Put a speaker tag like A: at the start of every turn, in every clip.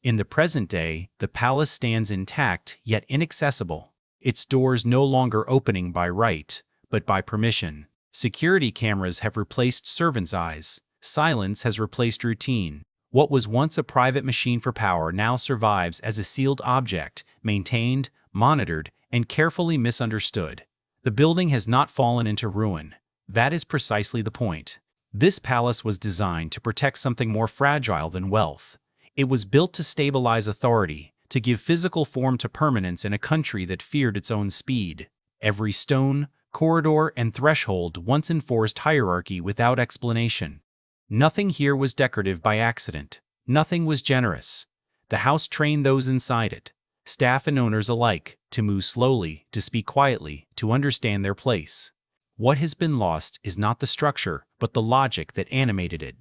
A: In the present day, the palace stands intact yet inaccessible, its doors no longer opening by right, but by permission. Security cameras have replaced servants' eyes. Silence has replaced routine. What was once a private machine for power now survives as a sealed object, maintained, monitored, and carefully misunderstood. The building has not fallen into ruin. That is precisely the point. This palace was designed to protect something more fragile than wealth. It was built to stabilize authority, to give physical form to permanence in a country that feared its own speed. Every stone, corridor, and threshold once enforced hierarchy without explanation. Nothing here was decorative by accident. Nothing was generous. The house trained those inside it, staff and owners alike, to move slowly, to speak quietly, to understand their place. What has been lost is not the structure, but the logic that animated it.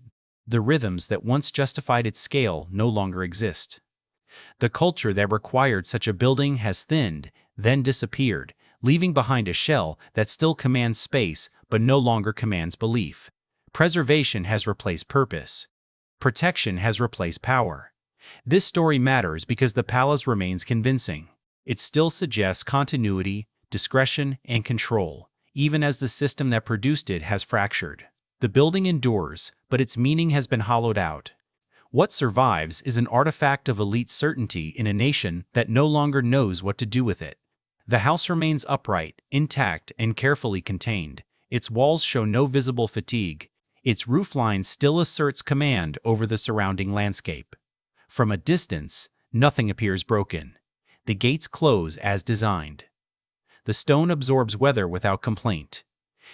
A: The rhythms that once justified its scale no longer exist. The culture that required such a building has thinned, then disappeared, leaving behind a shell that still commands space but no longer commands belief. Preservation has replaced purpose. Protection has replaced power. This story matters because the palace remains convincing. It still suggests continuity, discretion, and control, even as the system that produced it has fractured. The building endures, but its meaning has been hollowed out. What survives is an artifact of elite certainty in a nation that no longer knows what to do with it. The house remains upright, intact, and carefully contained. Its walls show no visible fatigue. Its roofline still asserts command over the surrounding landscape. From a distance, nothing appears broken. The gates close as designed. The stone absorbs weather without complaint.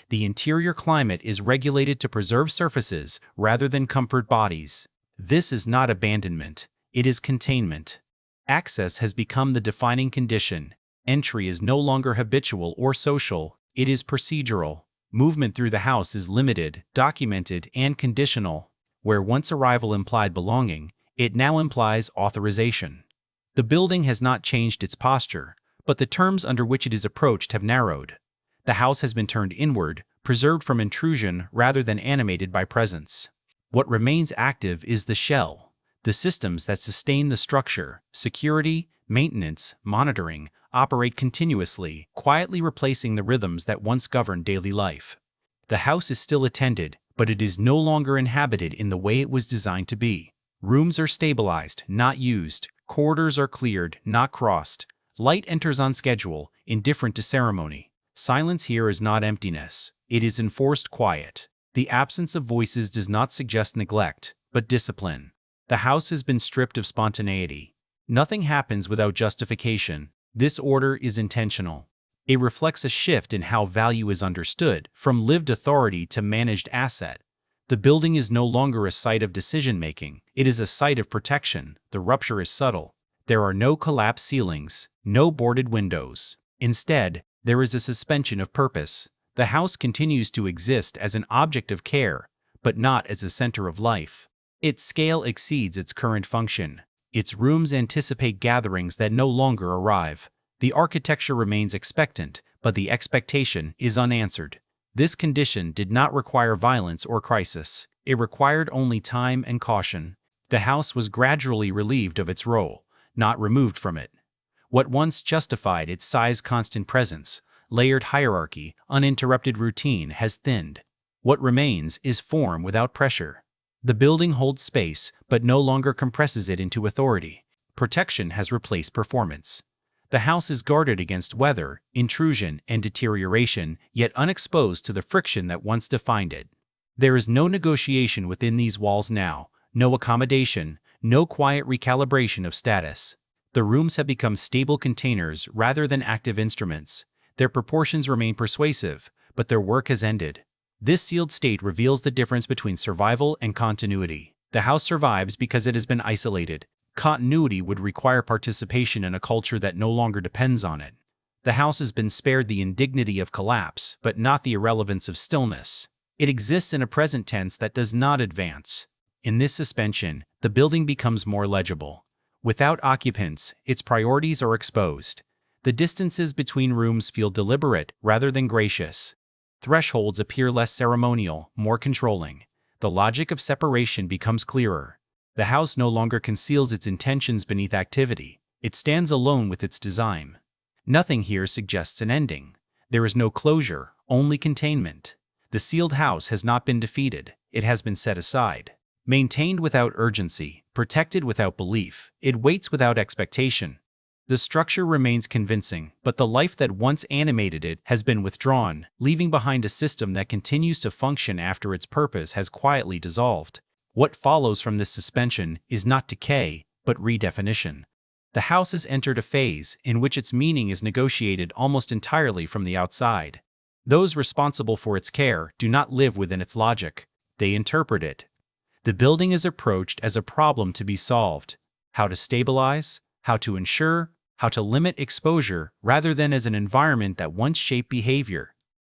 A: The interior climate is regulated to preserve surfaces rather than comfort bodies. This is not abandonment, it is containment. Access has become the defining condition. Entry is no longer habitual or social, it is procedural. Movement through the house is limited, documented, and conditional. Where once arrival implied belonging, it now implies authorization. The building has not changed its posture, but the terms under which it is approached have narrowed. The house has been turned inward, preserved from intrusion rather than animated by presence. What remains active is the shell, the systems that sustain the structure. Security, maintenance, monitoring, operate continuously, quietly replacing the rhythms that once governed daily life. The house is still attended, but it is no longer inhabited in the way it was designed to be. Rooms are stabilized, not used. Corridors are cleared, not crossed. Light enters on schedule, indifferent to ceremony. Silence here is not emptiness. It is enforced quiet. The absence of voices does not suggest neglect, but discipline. The house has been stripped of spontaneity. Nothing happens without justification. This order is intentional. It reflects a shift in how value is understood, from lived authority to managed asset. The building is no longer a site of decision-making. It is a site of protection. The rupture is subtle. There are no collapsed ceilings, no boarded windows. Instead, there is a suspension of purpose. The house continues to exist as an object of care, but not as a center of life. Its scale exceeds its current function. Its rooms anticipate gatherings that no longer arrive. The architecture remains expectant, but the expectation is unanswered. This condition did not require violence or crisis. It required only time and caution. The house was gradually relieved of its role, not removed from it. What once justified its size, constant presence, layered hierarchy, uninterrupted routine has thinned. What remains is form without pressure. The building holds space, but no longer compresses it into authority. Protection has replaced performance. The house is guarded against weather, intrusion, and deterioration, yet unexposed to the friction that once defined it. There is no negotiation within these walls now, no accommodation, no quiet recalibration of status. The rooms have become stable containers rather than active instruments. Their proportions remain persuasive, but their work has ended. This sealed state reveals the difference between survival and continuity. The house survives because it has been isolated. Continuity would require participation in a culture that no longer depends on it. The house has been spared the indignity of collapse, but not the irrelevance of stillness. It exists in a present tense that does not advance. In this suspension, the building becomes more legible. Without occupants, its priorities are exposed. The distances between rooms feel deliberate rather than gracious. Thresholds appear less ceremonial, more controlling. The logic of separation becomes clearer. The house no longer conceals its intentions beneath activity. It stands alone with its design. Nothing here suggests an ending. There is no closure, only containment. The sealed house has not been defeated. It has been set aside. Maintained without urgency, protected without belief, it waits without expectation. The structure remains convincing, but the life that once animated it has been withdrawn, leaving behind a system that continues to function after its purpose has quietly dissolved. What follows from this suspension is not decay, but redefinition. The house has entered a phase in which its meaning is negotiated almost entirely from the outside. Those responsible for its care do not live within its logic. They interpret it. The building is approached as a problem to be solved. How to stabilize, how to ensure, how to limit exposure, rather than as an environment that once shaped behavior.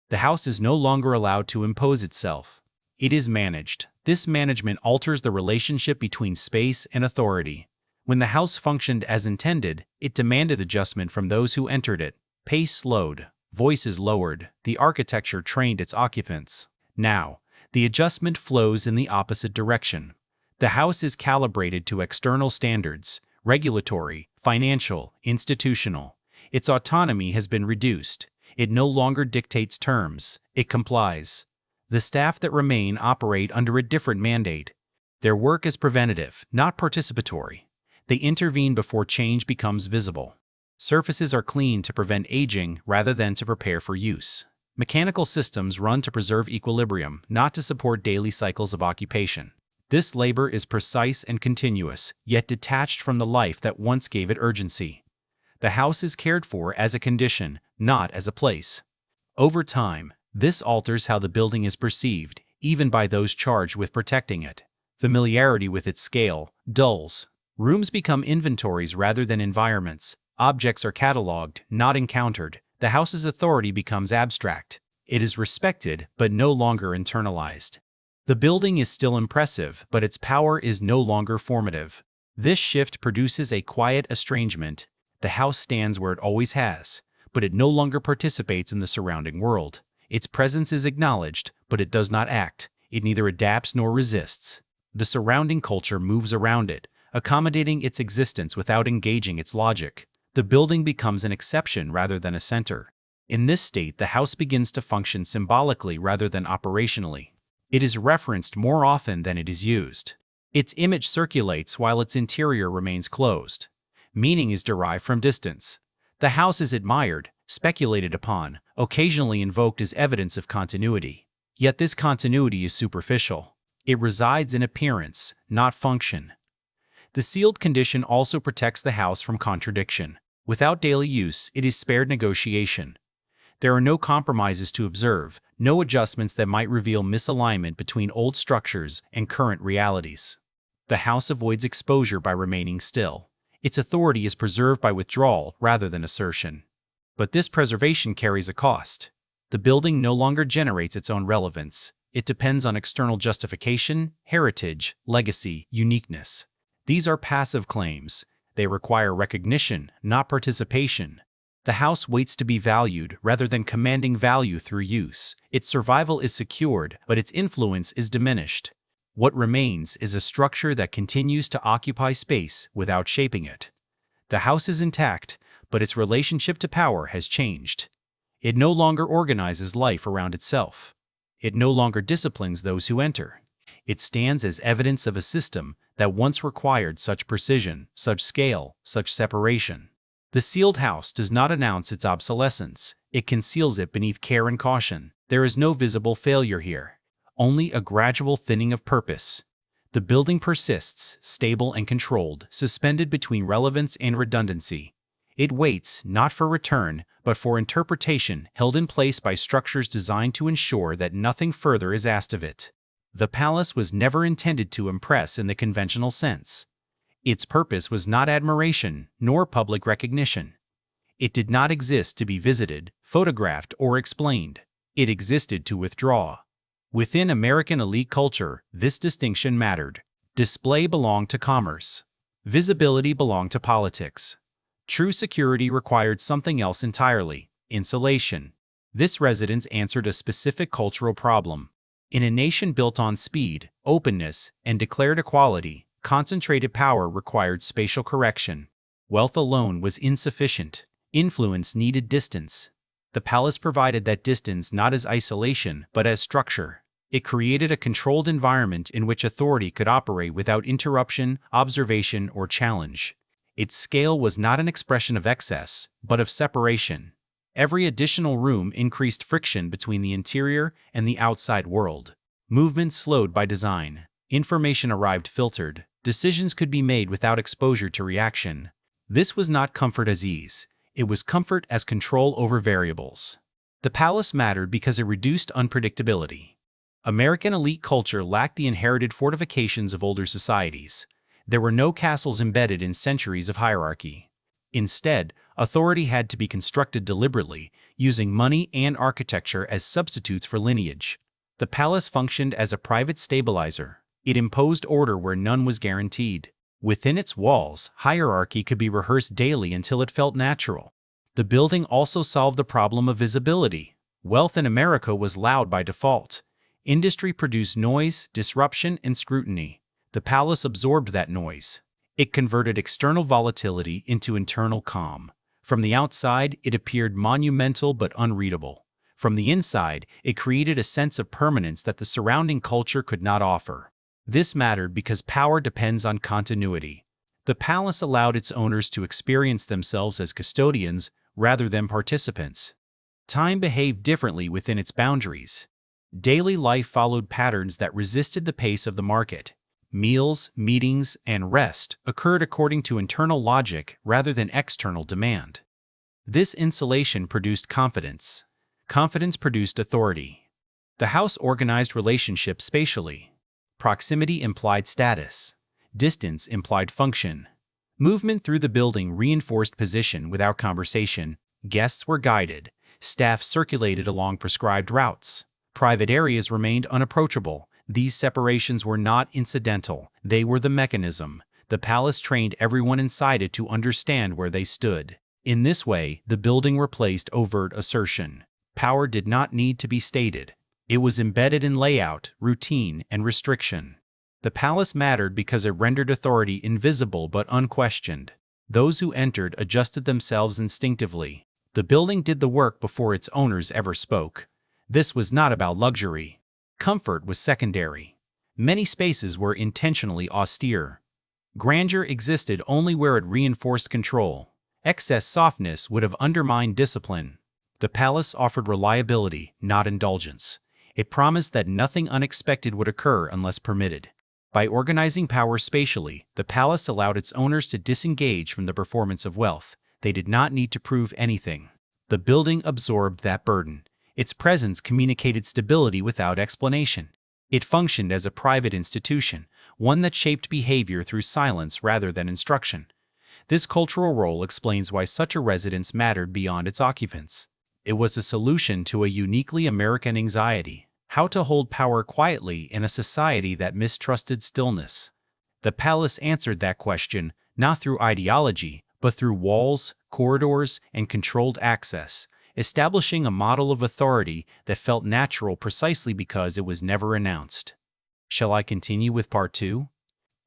A: The house is no longer allowed to impose itself. It is managed. This management alters the relationship between space and authority. When the house functioned as intended, it demanded adjustment from those who entered it. Pace slowed, voices lowered, the architecture trained its occupants. Now, the adjustment flows in the opposite direction. The house is calibrated to external standards, regulatory, financial, institutional. Its autonomy has been reduced. It no longer dictates terms, it complies. The staff that remain operate under a different mandate. Their work is preventative, not participatory. They intervene before change becomes visible. Surfaces are cleaned to prevent aging rather than to prepare for use. Mechanical systems run to preserve equilibrium, not to support daily cycles of occupation. This labor is precise and continuous, yet detached from the life that once gave it urgency. The house is cared for as a condition, not as a place. Over time, this alters how the building is perceived, even by those charged with protecting it. Familiarity with its scale dulls. Rooms become inventories rather than environments. Objects are cataloged, not encountered. The house's authority becomes abstract. It is respected, but no longer internalized. The building is still impressive, but its power is no longer formative. This shift produces a quiet estrangement. The house stands where it always has, but it no longer participates in the surrounding world. Its presence is acknowledged, but it does not act. It neither adapts nor resists. The surrounding culture moves around it, accommodating its existence without engaging its logic. The building becomes an exception rather than a center. In this state, the house begins to function symbolically rather than operationally. It is referenced more often than it is used. Its image circulates while its interior remains closed. Meaning is derived from distance. The house is admired, speculated upon, occasionally invoked as evidence of continuity. Yet this continuity is superficial. It resides in appearance, not function. The sealed condition also protects the house from contradiction. Without daily use, it is spared negotiation. There are no compromises to observe, no adjustments that might reveal misalignment between old structures and current realities. The house avoids exposure by remaining still. Its authority is preserved by withdrawal rather than assertion. But this preservation carries a cost. The building no longer generates its own relevance. It depends on external justification, heritage, legacy, uniqueness. These are passive claims. They require recognition, not participation. The house waits to be valued rather than commanding value through use. Its survival is secured, but its influence is diminished. What remains is a structure that continues to occupy space without shaping it. The house is intact, but its relationship to power has changed. It no longer organizes life around itself. It no longer disciplines those who enter. It stands as evidence of a system that once required such precision, such scale, such separation. The sealed house does not announce its obsolescence. It conceals it beneath care and caution. There is no visible failure here, only a gradual thinning of purpose. The building persists, stable and controlled, suspended between relevance and redundancy. It waits, not for return, but for interpretation, held in place by structures designed to ensure that nothing further is asked of it. The palace was never intended to impress in the conventional sense. Its purpose was not admiration, nor public recognition. It did not exist to be visited, photographed, or explained. It existed to withdraw. Within American elite culture, this distinction mattered. Display belonged to commerce. Visibility belonged to politics. True security required something else entirely: insulation. This residence answered a specific cultural problem. In a nation built on speed, openness, and declared equality, Concentrated power required spatial correction. Wealth alone was insufficient. Influence needed distance. The palace provided that distance not as isolation, but as structure. It created a controlled environment in which authority could operate without interruption, observation, or challenge. Its scale was not an expression of excess, but of separation. Every additional room increased friction between the interior and the outside world. Movement slowed by design. Information arrived filtered. Decisions could be made without exposure to reaction. This was not comfort as ease. It was comfort as control over variables. The palace mattered because it reduced unpredictability. American elite culture lacked the inherited fortifications of older societies. There were no castles embedded in centuries of hierarchy. Instead, authority had to be constructed deliberately, using money and architecture as substitutes for lineage. The palace functioned as a private stabilizer. It imposed order where none was guaranteed. Within its walls, hierarchy could be rehearsed daily until it felt natural. The building also solved the problem of visibility. Wealth in America was loud by default. Industry produced noise, disruption, and scrutiny. The palace absorbed that noise. It converted external volatility into internal calm. From the outside, it appeared monumental but unreadable. From the inside, it created a sense of permanence that the surrounding culture could not offer. This mattered because power depends on continuity. The palace allowed its owners to experience themselves as custodians rather than participants. Time behaved differently within its boundaries. Daily life followed patterns that resisted the pace of the market. Meals, meetings, and rest occurred according to internal logic rather than external demand. This insulation produced confidence. Confidence produced authority. The house organized relationships spatially. Proximity implied status. Distance implied function. Movement through the building reinforced position without conversation. Guests were guided. Staff circulated along prescribed routes. Private areas remained unapproachable. These separations were not incidental. They were the mechanism. The palace trained everyone inside it to understand where they stood. In this way, the building replaced overt assertion. Power did not need to be stated. It was embedded in layout, routine, and restriction. The palace mattered because it rendered authority invisible but unquestioned. Those who entered adjusted themselves instinctively. The building did the work before its owners ever spoke. This was not about luxury. Comfort was secondary. Many spaces were intentionally austere. Grandeur existed only where it reinforced control. Excess softness would have undermined discipline. The palace offered reliability, not indulgence. It promised that nothing unexpected would occur unless permitted. By organizing power spatially, the palace allowed its owners to disengage from the performance of wealth. They did not need to prove anything. The building absorbed that burden. Its presence communicated stability without explanation. It functioned as a private institution, one that shaped behavior through silence rather than instruction. This cultural role explains why such a residence mattered beyond its occupants. It was a solution to a uniquely American anxiety: how to hold power quietly in a society that mistrusted stillness. The palace answered that question not through ideology, but through walls, corridors, and controlled access, establishing a model of authority that felt natural precisely because it was never announced. Shall I continue with part 2?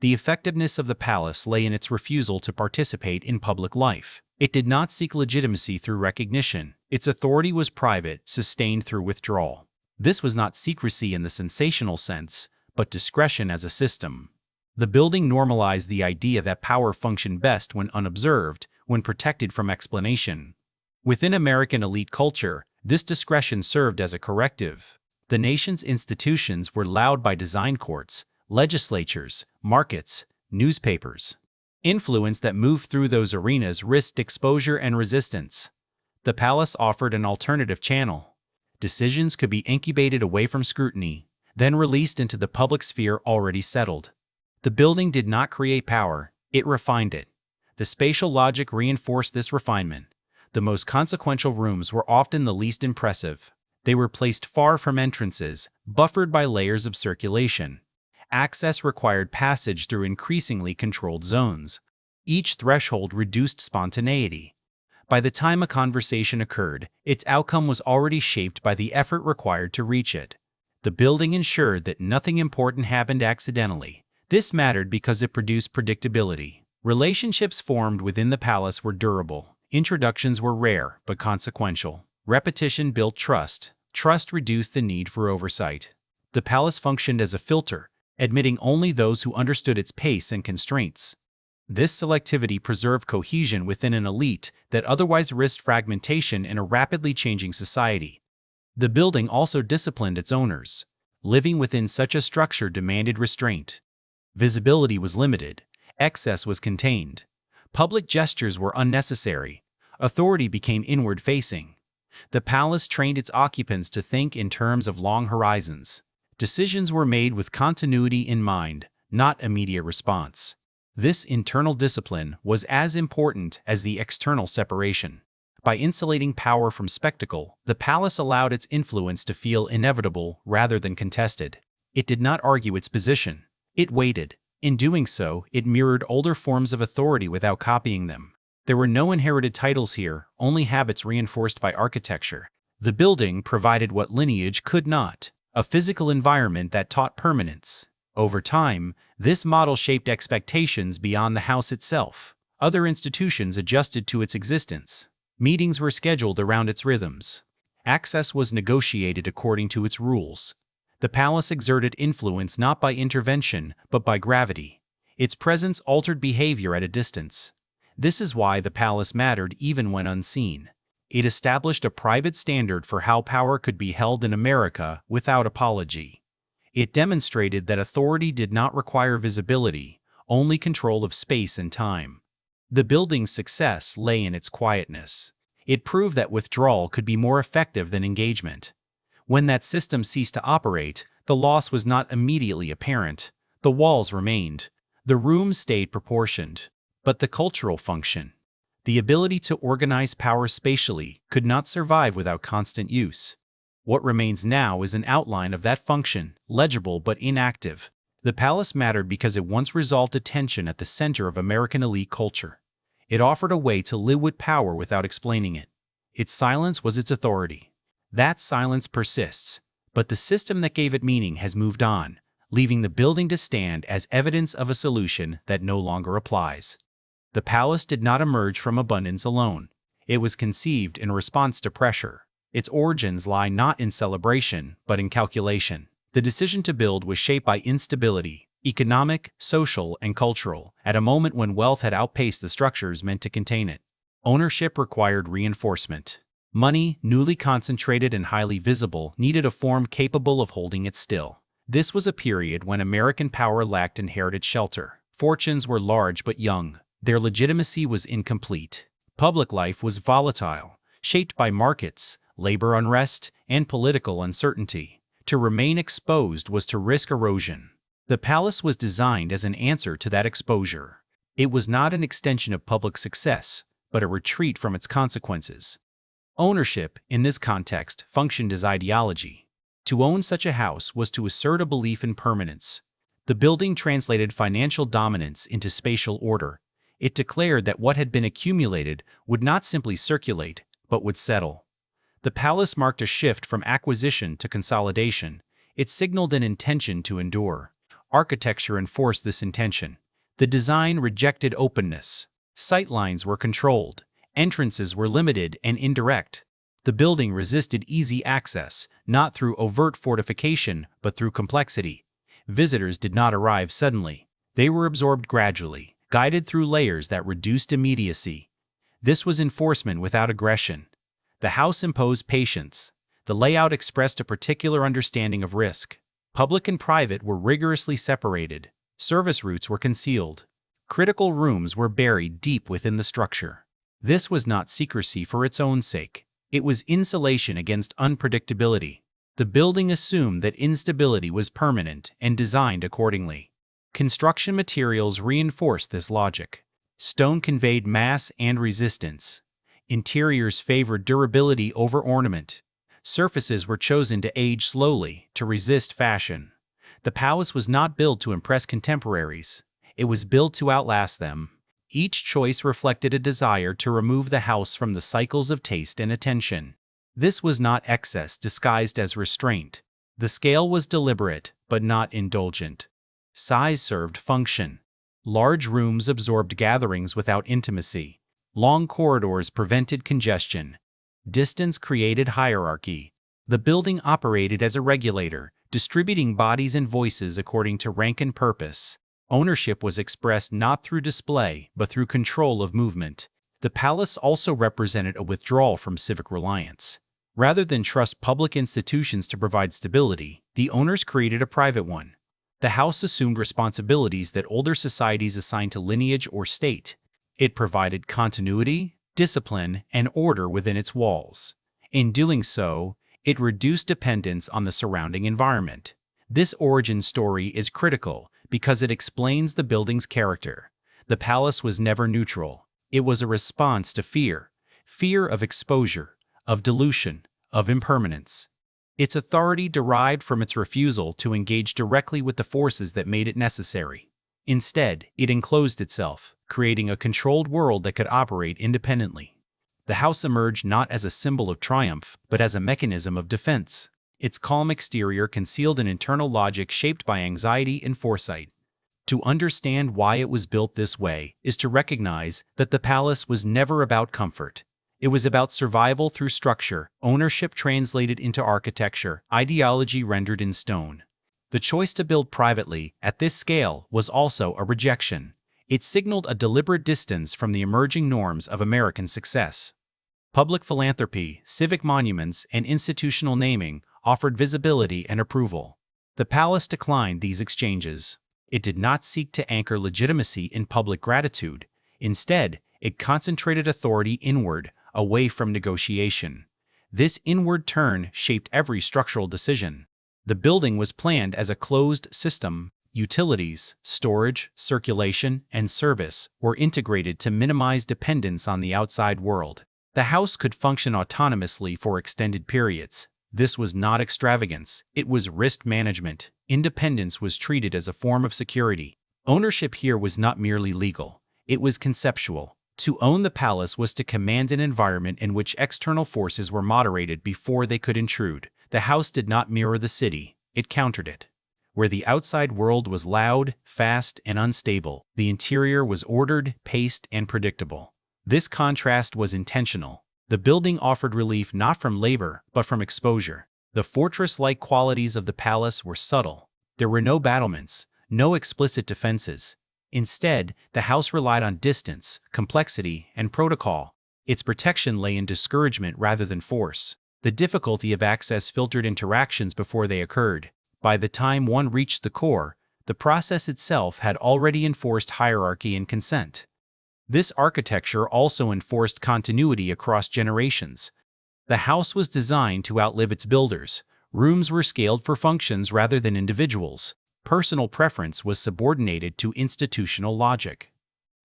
A: The effectiveness of the palace lay in its refusal to participate in public life. It did not seek legitimacy through recognition. Its authority was private, sustained through withdrawal. This was not secrecy in the sensational sense, but discretion as a system. The building normalized the idea that power functioned best when unobserved, when protected from explanation. Within American elite culture, this discretion served as a corrective. The nation's institutions were loud by design: courts, legislatures, markets, newspapers. Influence that moved through those arenas risked exposure and resistance. The palace offered an alternative channel. Decisions could be incubated away from scrutiny, then released into the public sphere already settled. The building did not create power, it refined it. The spatial logic reinforced this refinement. The most consequential rooms were often the least impressive. They were placed far from entrances, buffered by layers of circulation. Access required passage through increasingly controlled zones. Each threshold reduced spontaneity. By the time a conversation occurred, its outcome was already shaped by the effort required to reach it. The building ensured that nothing important happened accidentally. This mattered because it produced predictability. Relationships formed within the palace were durable. Introductions were rare but consequential. Repetition built trust. Trust reduced the need for oversight. The palace functioned as a filter, admitting only those who understood its pace and constraints. This selectivity preserved cohesion within an elite that otherwise risked fragmentation in a rapidly changing society. The building also disciplined its owners. Living within such a structure demanded restraint. Visibility was limited. Excess was contained. Public gestures were unnecessary. Authority became inward-facing. The palace trained its occupants to think in terms of long horizons. Decisions were made with continuity in mind, not immediate response. This internal discipline was as important as the external separation. By insulating power from spectacle, the palace allowed its influence to feel inevitable rather than contested. It did not argue its position. It waited. In doing so, it mirrored older forms of authority without copying them. There were no inherited titles here, only habits reinforced by architecture. The building provided what lineage could not: a physical environment that taught permanence. Over time, this model shaped expectations beyond the house itself. Other institutions adjusted to its existence. Meetings were scheduled around its rhythms. Access was negotiated according to its rules. The palace exerted influence not by intervention, but by gravity. Its presence altered behavior at a distance. This is why the palace mattered even when unseen. It established a private standard for how power could be held in America without apology. It demonstrated that authority did not require visibility, only control of space and time. The building's success lay in its quietness. It proved that withdrawal could be more effective than engagement. When that system ceased to operate, the loss was not immediately apparent. The walls remained. The rooms stayed proportioned. But the cultural function, the ability to organize power spatially, could not survive without constant use. What remains now is an outline of that function, legible but inactive. The palace mattered because it once resolved attention at the center of American elite culture. It offered a way to live with power without explaining it. Its silence was its authority. That silence persists, but the system that gave it meaning has moved on, leaving the building to stand as evidence of a solution that no longer applies. The palace did not emerge from abundance alone. It was conceived in response to pressure. Its origins lie not in celebration, but in calculation. The decision to build was shaped by instability, economic, social, and cultural, at a moment when wealth had outpaced the structures meant to contain it. Ownership required reinforcement. Money, newly concentrated and highly visible, needed a form capable of holding it still. This was a period when American power lacked inherited shelter. Fortunes were large but young. Their legitimacy was incomplete. Public life was volatile, shaped by markets, labor unrest, and political uncertainty. To remain exposed was to risk erosion. The palace was designed as an answer to that exposure. It was not an extension of public success, but a retreat from its consequences. Ownership, in this context, functioned as ideology. To own such a house was to assert a belief in permanence. The building translated financial dominance into spatial order. It declared that what had been accumulated would not simply circulate, but would settle. The palace marked a shift from acquisition to consolidation. It signaled an intention to endure. Architecture enforced this intention. The design rejected openness. Sightlines were controlled. Entrances were limited and indirect. The building resisted easy access, not through overt fortification, but through complexity. Visitors did not arrive suddenly. They were absorbed gradually, guided through layers that reduced immediacy. This was enforcement without aggression. The house imposed patience. The layout expressed a particular understanding of risk. Public and private were rigorously separated. Service routes were concealed. Critical rooms were buried deep within the structure. This was not secrecy for its own sake. It was insulation against unpredictability. The building assumed that instability was permanent and designed accordingly. Construction materials reinforced this logic. Stone conveyed mass and resistance. Interiors favored durability over ornament. Surfaces were chosen to age slowly, to resist fashion. The palace was not built to impress contemporaries. It was built to outlast them. Each choice reflected a desire to remove the house from the cycles of taste and attention. This was not excess disguised as restraint. The scale was deliberate, but not indulgent. Size served function. Large rooms absorbed gatherings without intimacy. Long corridors prevented congestion. Distance created hierarchy. The building operated as a regulator, distributing bodies and voices according to rank and purpose. Ownership was expressed not through display, but through control of movement. The palace also represented a withdrawal from civic reliance. Rather than trust public institutions to provide stability, the owners created a private one. The house assumed responsibilities that older societies assigned to lineage or state. It provided continuity, discipline, and order within its walls. In doing so, it reduced dependence on the surrounding environment. This origin story is critical because it explains the building's character. The palace was never neutral. It was a response to fear of exposure, of dilution, of impermanence. Its authority derived from its refusal to engage directly with the forces that made it necessary. Instead, it enclosed itself, creating a controlled world that could operate independently. The house emerged not as a symbol of triumph, but as a mechanism of defense. Its calm exterior concealed an internal logic shaped by anxiety and foresight. To understand why it was built this way is to recognize that the palace was never about comfort. It was about survival through structure, ownership translated into architecture, ideology rendered in stone. The choice to build privately at this scale was also a rejection. It signaled a deliberate distance from the emerging norms of American success. Public philanthropy, civic monuments, and institutional naming offered visibility and approval. The palace declined these exchanges. It did not seek to anchor legitimacy in public gratitude. Instead, it concentrated authority inward, away from negotiation. This inward turn shaped every structural decision. The building was planned as a closed system. Utilities, storage, circulation, and service were integrated to minimize dependence on the outside world. The house could function autonomously for extended periods. This was not extravagance, it was risk management. Independence was treated as a form of security. Ownership here was not merely legal, it was conceptual. To own the palace was to command an environment in which external forces were moderated before they could intrude. The house did not mirror the city, it countered it. Where the outside world was loud, fast, and unstable, the interior was ordered, paced, and predictable. This contrast was intentional. The building offered relief not from labor, but from exposure. The fortress-like qualities of the palace were subtle. There were no battlements, no explicit defenses. Instead, the house relied on distance, complexity, and protocol. Its protection lay in discouragement rather than force. The difficulty of access filtered interactions before they occurred. By the time one reached the core, the process itself had already enforced hierarchy and consent. This architecture also enforced continuity across generations. The house was designed to outlive its builders. Rooms were scaled for functions rather than individuals. Personal preference was subordinated to institutional logic.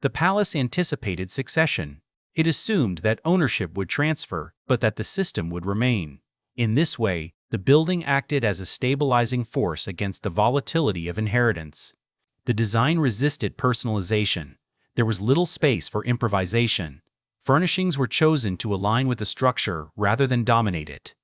A: The palace anticipated succession. It assumed that ownership would transfer, but that the system would remain. In this way, the building acted as a stabilizing force against the volatility of inheritance. The design resisted personalization. There was little space for improvisation. Furnishings were chosen to align with the structure rather than dominate it.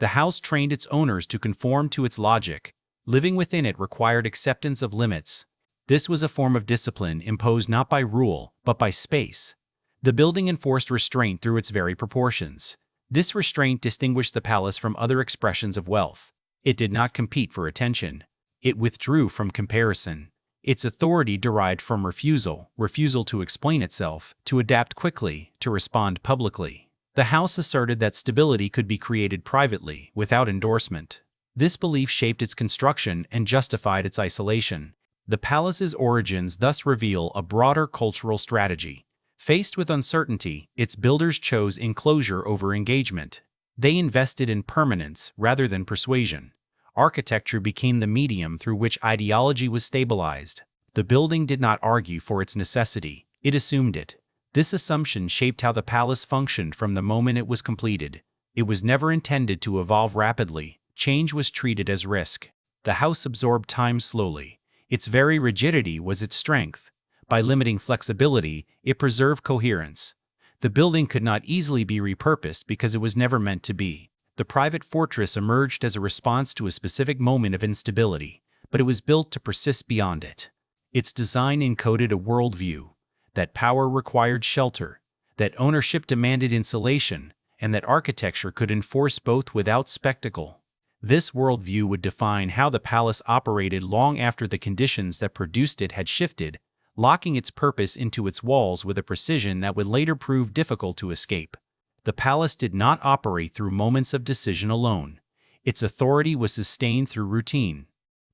A: The house trained its owners to conform to its logic. Living within it required acceptance of limits. This was a form of discipline imposed not by rule, but by space. The building enforced restraint through its very proportions. This restraint distinguished the palace from other expressions of wealth. It did not compete for attention. It withdrew from comparison. Its authority derived from refusal to explain itself, to adapt quickly, to respond publicly. The house asserted that stability could be created privately, without endorsement. This belief shaped its construction and justified its isolation. The palace's origins thus reveal a broader cultural strategy. Faced with uncertainty, its builders chose enclosure over engagement. They invested in permanence rather than persuasion. Architecture became the medium through which ideology was stabilized. The building did not argue for its necessity, it assumed it. This assumption shaped how the palace functioned from the moment it was completed. It was never intended to evolve rapidly. Change was treated as risk. The house absorbed time slowly. Its very rigidity was its strength. By limiting flexibility, it preserved coherence. The building could not easily be repurposed because it was never meant to be. The private fortress emerged as a response to a specific moment of instability. but it was built to persist beyond it. Its design encoded a worldview that power required shelter, that ownership demanded insulation, and that architecture could enforce both without spectacle. This worldview would define how the palace operated long after the conditions that produced it had shifted, locking its purpose into its walls with a precision that would later prove difficult to escape. The palace did not operate through moments of decision alone. Its authority was sustained through routine.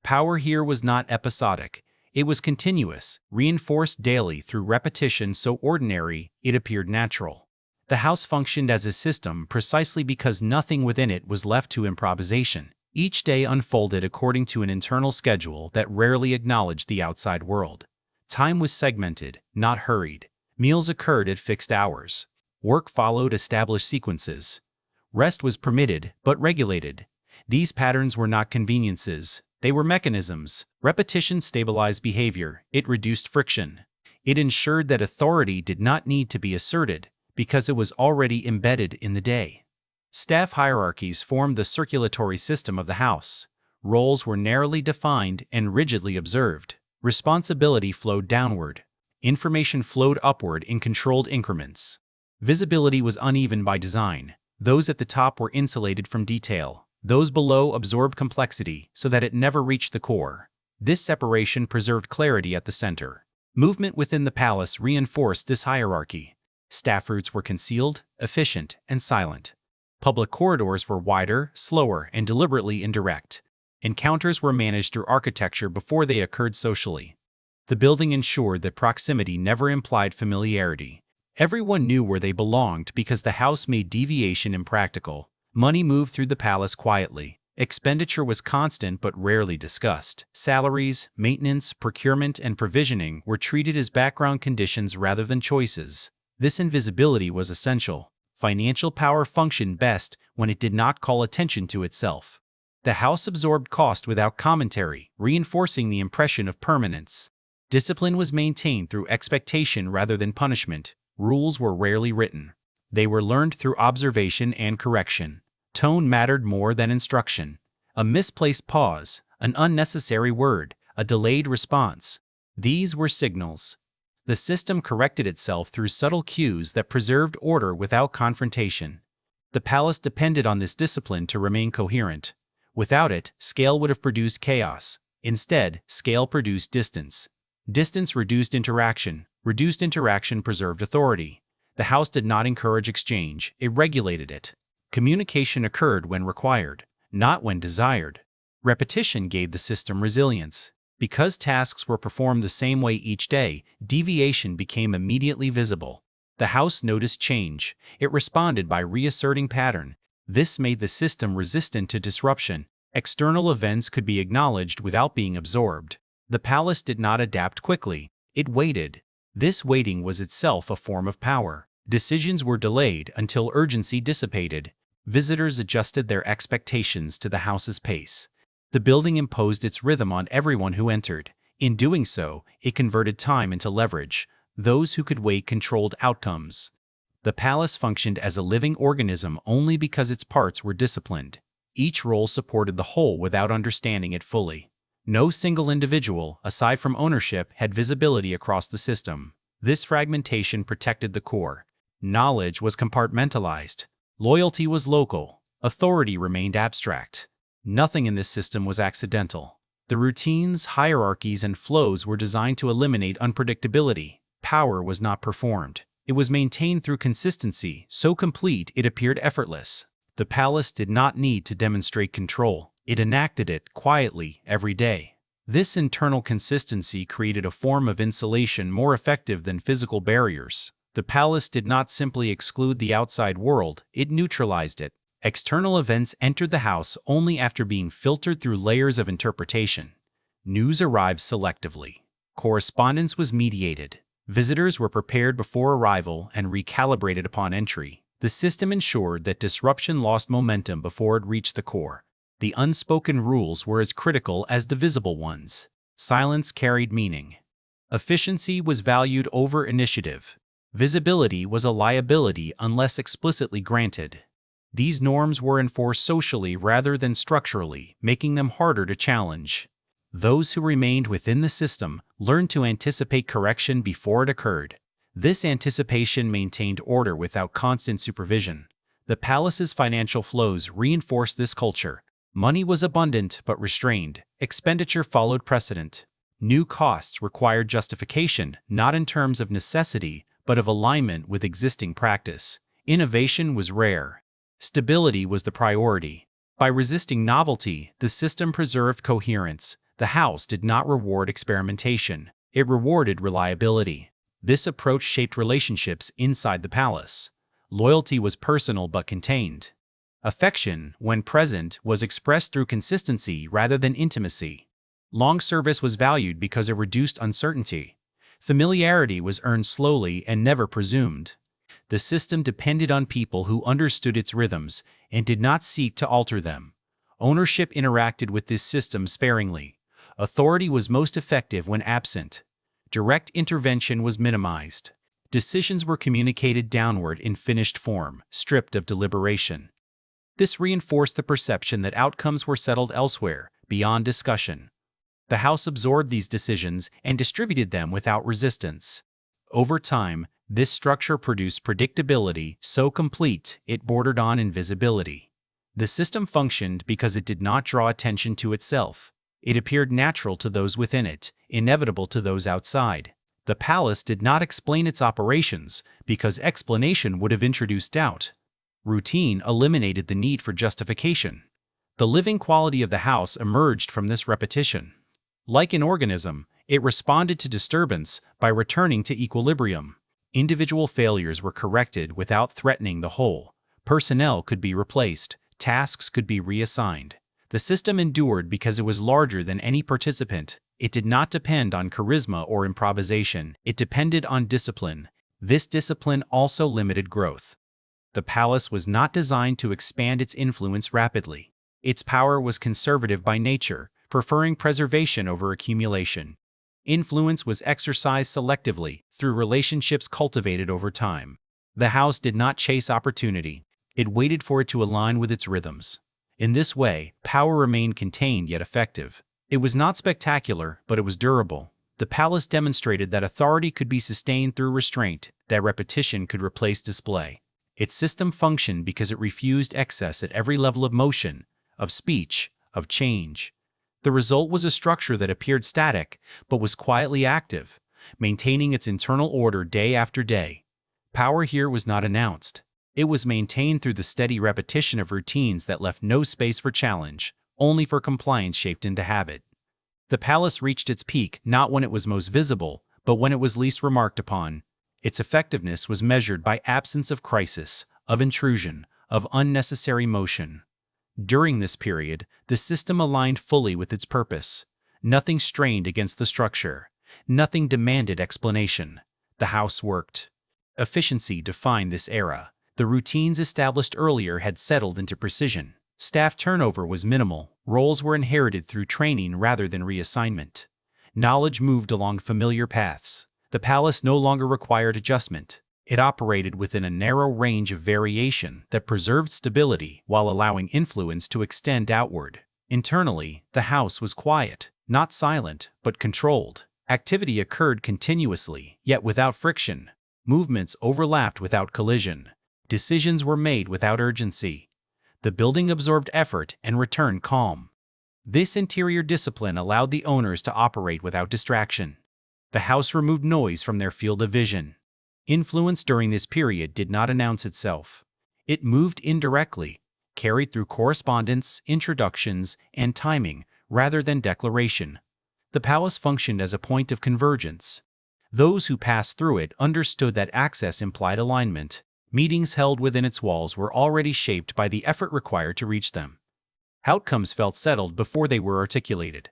A: Power here was not episodic. It was continuous, reinforced daily through repetition so ordinary it appeared natural. The house functioned as a system precisely because nothing within it was left to improvisation. Each day unfolded according to an internal schedule that rarely acknowledged the outside world. Time was segmented, not hurried. Meals occurred at fixed hours. Work followed established sequences. Rest was permitted, but regulated. These patterns were not conveniences. They were mechanisms. Repetition stabilized behavior. It reduced friction. It ensured that authority did not need to be asserted, because it was already embedded in the day. Staff hierarchies formed the circulatory system of the house. Roles were narrowly defined and rigidly observed. Responsibility flowed downward. Information flowed upward in controlled increments. Visibility was uneven by design. Those at the top were insulated from detail. Those below absorbed complexity so that it never reached the core. This separation preserved clarity at the center. Movement within the palace reinforced this hierarchy. Staff routes were concealed, efficient, and silent. Public corridors were wider, slower, and deliberately indirect. Encounters were managed through architecture before they occurred socially. The building ensured that proximity never implied familiarity. Everyone knew where they belonged because the house made deviation impractical. Money moved through the palace quietly. Expenditure was constant but rarely discussed. Salaries, maintenance, procurement, and provisioning were treated as background conditions rather than choices. This invisibility was essential. Financial power functioned best when it did not call attention to itself. The house absorbed cost without commentary, reinforcing the impression of permanence. Discipline was maintained through expectation rather than punishment. Rules were rarely written. They were learned through observation and correction. Tone mattered more than instruction. A misplaced pause, an unnecessary word, a delayed response. These were signals. The system corrected itself through subtle cues that preserved order without confrontation. The palace depended on this discipline to remain coherent. Without it, scale would have produced chaos. Instead, scale produced distance. Distance reduced interaction. Reduced interaction preserved authority. The house did not encourage exchange, it regulated it. Communication occurred when required, not when desired. Repetition gave the system resilience. Because tasks were performed the same way each day, deviation became immediately visible. The house noticed change. It responded by reasserting pattern. This made the system resistant to disruption. External events could be acknowledged without being absorbed. The palace did not adapt quickly. It waited. This waiting was itself a form of power. Decisions were delayed until urgency dissipated. Visitors adjusted their expectations to the house's pace. The building imposed its rhythm on everyone who entered. In doing so, it converted time into leverage. Those who could wait controlled outcomes. The palace functioned as a living organism only because its parts were disciplined. Each role supported the whole without understanding it fully. No single individual, aside from ownership, had visibility across the system. This fragmentation protected the core. Knowledge was compartmentalized. Loyalty was local. Authority remained abstract. Nothing in this system was accidental. The routines, hierarchies, and flows were designed to eliminate unpredictability. Power was not performed. It was maintained through consistency, so complete it appeared effortless. The palace did not need to demonstrate control. It enacted it quietly every day. This internal consistency created a form of insulation more effective than physical barriers. The palace did not simply exclude the outside world, it neutralized it. External events entered the house only after being filtered through layers of interpretation. News arrived selectively. Correspondence was mediated. Visitors were prepared before arrival and recalibrated upon entry. The system ensured that disruption lost momentum before it reached the core. The unspoken rules were as critical as the visible ones. Silence carried meaning. Efficiency was valued over initiative. Visibility was a liability unless explicitly granted. These norms were enforced socially rather than structurally, making them harder to challenge. Those who remained within the system learned to anticipate correction before it occurred. This anticipation maintained order without constant supervision. The palace's financial flows reinforced this culture. Money was abundant but restrained. Expenditure followed precedent. New costs required justification, not in terms of necessity, but of alignment with existing practice. Innovation was rare. Stability was the priority. By resisting novelty, the system preserved coherence. The house did not reward experimentation. It rewarded reliability. This approach shaped relationships inside the palace. Loyalty was personal but contained. Affection, when present, was expressed through consistency rather than intimacy. Long service was valued because it reduced uncertainty. Familiarity was earned slowly and never presumed. The system depended on people who understood its rhythms and did not seek to alter them. Ownership interacted with this system sparingly. Authority was most effective when absent. Direct intervention was minimized. Decisions were communicated downward in finished form, stripped of deliberation. This reinforced the perception that outcomes were settled elsewhere, beyond discussion. The house absorbed these decisions and distributed them without resistance. Over time, this structure produced predictability so complete it bordered on invisibility. The system functioned because it did not draw attention to itself. It appeared natural to those within it, inevitable to those outside. The palace did not explain its operations because explanation would have introduced doubt. Routine eliminated the need for justification. The living quality of the house emerged from this repetition. Like an organism, it responded to disturbance by returning to equilibrium. Individual failures were corrected without threatening the whole. Personnel could be replaced. Tasks could be reassigned. The system endured because it was larger than any participant. It did not depend on charisma or improvisation. It depended on discipline. This discipline also limited growth. The palace was not designed to expand its influence rapidly. Its power was conservative by nature, preferring preservation over accumulation. Influence was exercised selectively through relationships cultivated over time. The house did not chase opportunity. It waited for it to align with its rhythms. In this way, power remained contained yet effective. It was not spectacular, but it was durable. The palace demonstrated that authority could be sustained through restraint, that repetition could replace display. Its system functioned because it refused excess at every level of motion, of speech, of change. The result was a structure that appeared static, but was quietly active, maintaining its internal order day after day. Power here was not announced. It was maintained through the steady repetition of routines that left no space for challenge, only for compliance shaped into habit. The palace reached its peak not when it was most visible, but when it was least remarked upon. Its effectiveness was measured by absence of crisis, of intrusion, of unnecessary motion. During this period, the system aligned fully with its purpose. Nothing strained against the structure. Nothing demanded explanation. The house worked. Efficiency defined this era. The routines established earlier had settled into precision. Staff turnover was minimal. Roles were inherited through training rather than reassignment. Knowledge moved along familiar paths. The palace no longer required adjustment. It operated within a narrow range of variation that preserved stability while allowing influence to extend outward. Internally, the house was quiet, not silent, but controlled. Activity occurred continuously, yet without friction. Movements overlapped without collision. Decisions were made without urgency. The building absorbed effort and returned calm. This interior discipline allowed the owners to operate without distraction. The house removed noise from their field of vision. Influence during this period did not announce itself. It moved indirectly, carried through correspondence, introductions, and timing, rather than declaration. The palace functioned as a point of convergence. Those who passed through it understood that access implied alignment. Meetings held within its walls were already shaped by the effort required to reach them. Outcomes felt settled before they were articulated.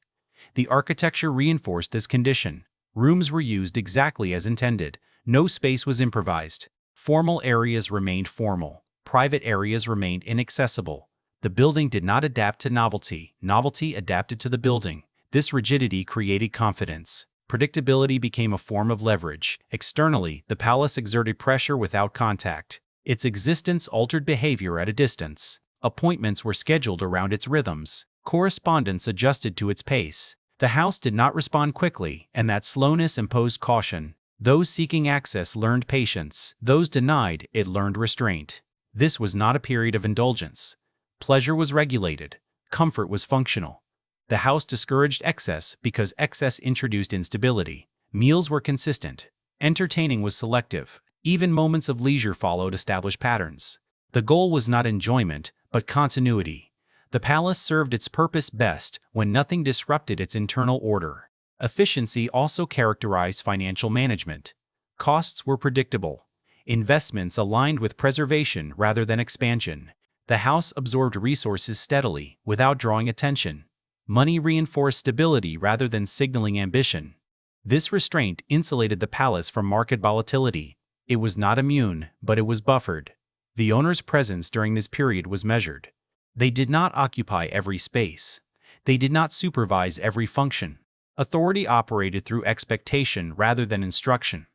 A: The architecture reinforced this condition. Rooms were used exactly as intended. No space was improvised. Formal areas remained formal. Private areas remained inaccessible. The building did not adapt to novelty. Novelty adapted to the building. This rigidity created confidence. Predictability became a form of leverage. Externally, the palace exerted pressure without contact. Its existence altered behavior at a distance. Appointments were scheduled around its rhythms. Correspondence adjusted to its pace. The house did not respond quickly, and that slowness imposed caution. Those seeking access learned patience. Those denied, it learned restraint. This was not a period of indulgence. Pleasure was regulated. Comfort was functional. The house discouraged excess because excess introduced instability. Meals were consistent. Entertaining was selective. Even moments of leisure followed established patterns. The goal was not enjoyment, but continuity. The palace served its purpose best when nothing disrupted its internal order. Efficiency also characterized financial management. Costs were predictable. Investments aligned with preservation rather than expansion. The house absorbed resources steadily, without drawing attention. Money reinforced stability rather than signaling ambition. This restraint insulated the palace from market volatility. It was not immune, but it was buffered. The owner's presence during this period was measured. They did not occupy every space. They did not supervise every function. Authority operated through expectation rather than instruction.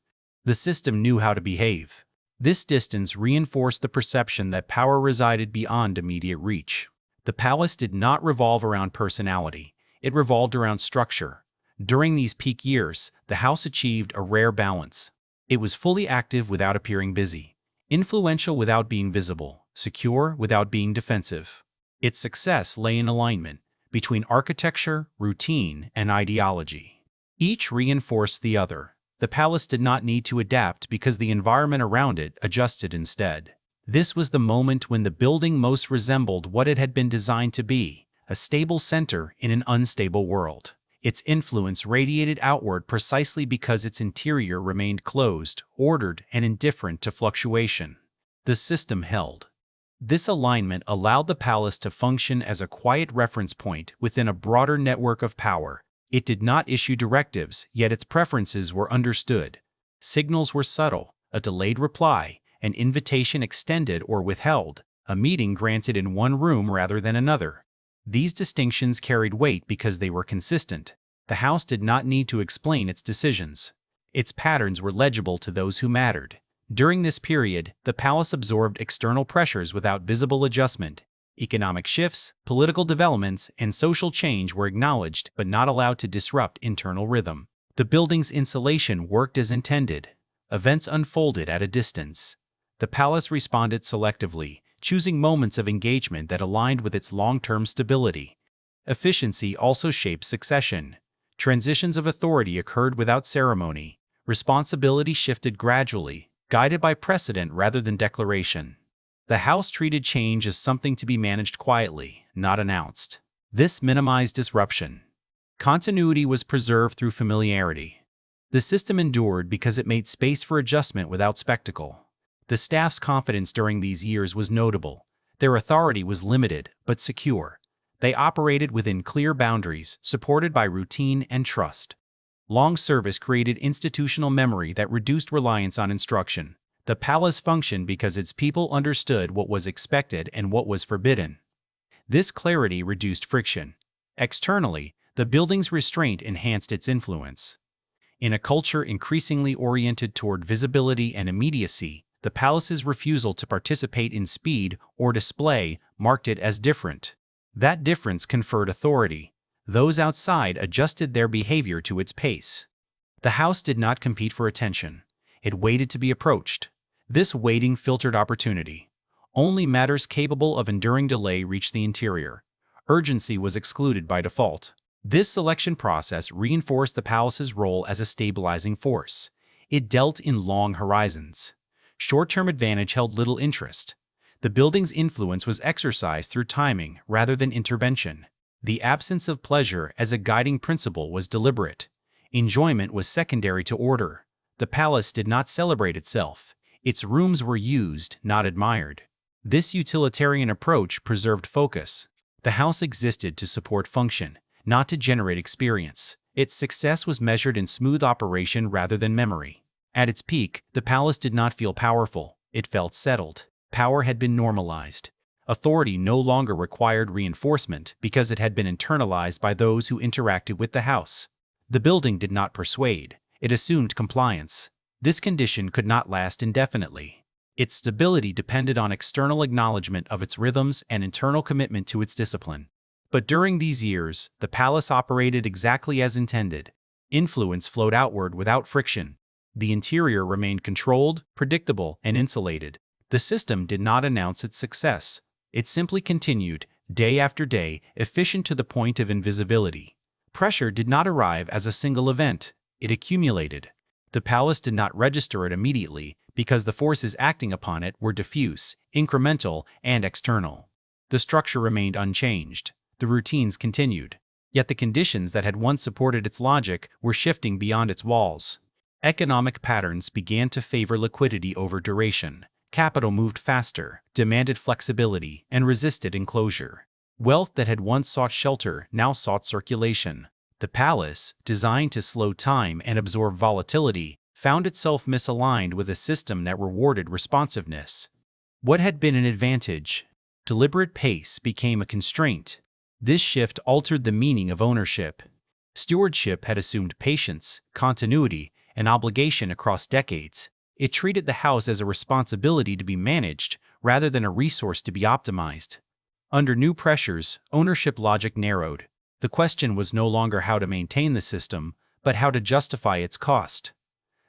A: The system knew how to behave. This distance reinforced the perception that power resided beyond immediate reach. The palace did not revolve around personality. It revolved around structure. During these peak years, the house achieved a rare balance. It was fully active without appearing busy, influential without being visible, secure without being defensive. Its success lay in alignment between architecture, routine, and ideology. Each reinforced the other. The palace did not need to adapt because the environment around it adjusted instead. This was the moment when the building most resembled what it had been designed to be, a stable center in an unstable world. Its influence radiated outward precisely because its interior remained closed, ordered, and indifferent to fluctuation. The system held. This alignment allowed the palace to function as a quiet reference point within a broader network of power. It did not issue directives, yet its preferences were understood. Signals were subtle: a delayed reply, an invitation extended or withheld, a meeting granted in one room rather than another. These distinctions carried weight because they were consistent. The house did not need to explain its decisions. Its patterns were legible to those who mattered. During this period, the palace absorbed external pressures without visible adjustment. Economic shifts, political developments, and social change were acknowledged but not allowed to disrupt internal rhythm. The building's insulation worked as intended. Events unfolded at a distance. The palace responded selectively, choosing moments of engagement that aligned with its long-term stability. Efficiency also shaped succession. Transitions of authority occurred without ceremony. Responsibility shifted gradually, guided by precedent rather than declaration. The house treated change as something to be managed quietly, not announced. This minimized disruption. Continuity was preserved through familiarity. The system endured because it made space for adjustment without spectacle. The staff's confidence during these years was notable. Their authority was limited, but secure. They operated within clear boundaries, supported by routine and trust. Long service created institutional memory that reduced reliance on instruction. The palace functioned because its people understood what was expected and what was forbidden. This clarity reduced friction. Externally, the building's restraint enhanced its influence. In a culture increasingly oriented toward visibility and immediacy, the palace's refusal to participate in speed or display marked it as different. That difference conferred authority. Those outside adjusted their behavior to its pace. The house did not compete for attention. It waited to be approached. This waiting filtered opportunity. Only matters capable of enduring delay reached the interior. Urgency was excluded by default. This selection process reinforced the palace's role as a stabilizing force. It dealt in long horizons. Short-term advantage held little interest. The building's influence was exercised through timing rather than intervention. The absence of pleasure as a guiding principle was deliberate. Enjoyment was secondary to order. The palace did not celebrate itself. Its rooms were used, not admired. This utilitarian approach preserved focus. The house existed to support function, not to generate experience. Its success was measured in smooth operation rather than memory. At its peak, the palace did not feel powerful. It felt settled. Power had been normalized. Authority no longer required reinforcement because it had been internalized by those who interacted with the house. The building did not persuade. It assumed compliance. This condition could not last indefinitely. Its stability depended on external acknowledgement of its rhythms and internal commitment to its discipline. But during these years, the palace operated exactly as intended. Influence flowed outward without friction. The interior remained controlled, predictable, and insulated. The system did not announce its success. It simply continued, day after day, efficient to the point of invisibility. Pressure did not arrive as a single event. It accumulated. The palace did not register it immediately because the forces acting upon it were diffuse, incremental, and external. The structure remained unchanged. The routines continued. Yet the conditions that had once supported its logic were shifting beyond its walls. Economic patterns began to favor liquidity over duration. Capital moved faster, demanded flexibility, and resisted enclosure. Wealth that had once sought shelter now sought circulation. The palace, designed to slow time and absorb volatility, found itself misaligned with a system that rewarded responsiveness. What had been an advantage, deliberate pace, became a constraint. This shift altered the meaning of ownership. Stewardship had assumed patience, continuity, and obligation across decades. It treated the house as a responsibility to be managed rather than a resource to be optimized. Under new pressures, ownership logic narrowed. The question was no longer how to maintain the system, but how to justify its cost.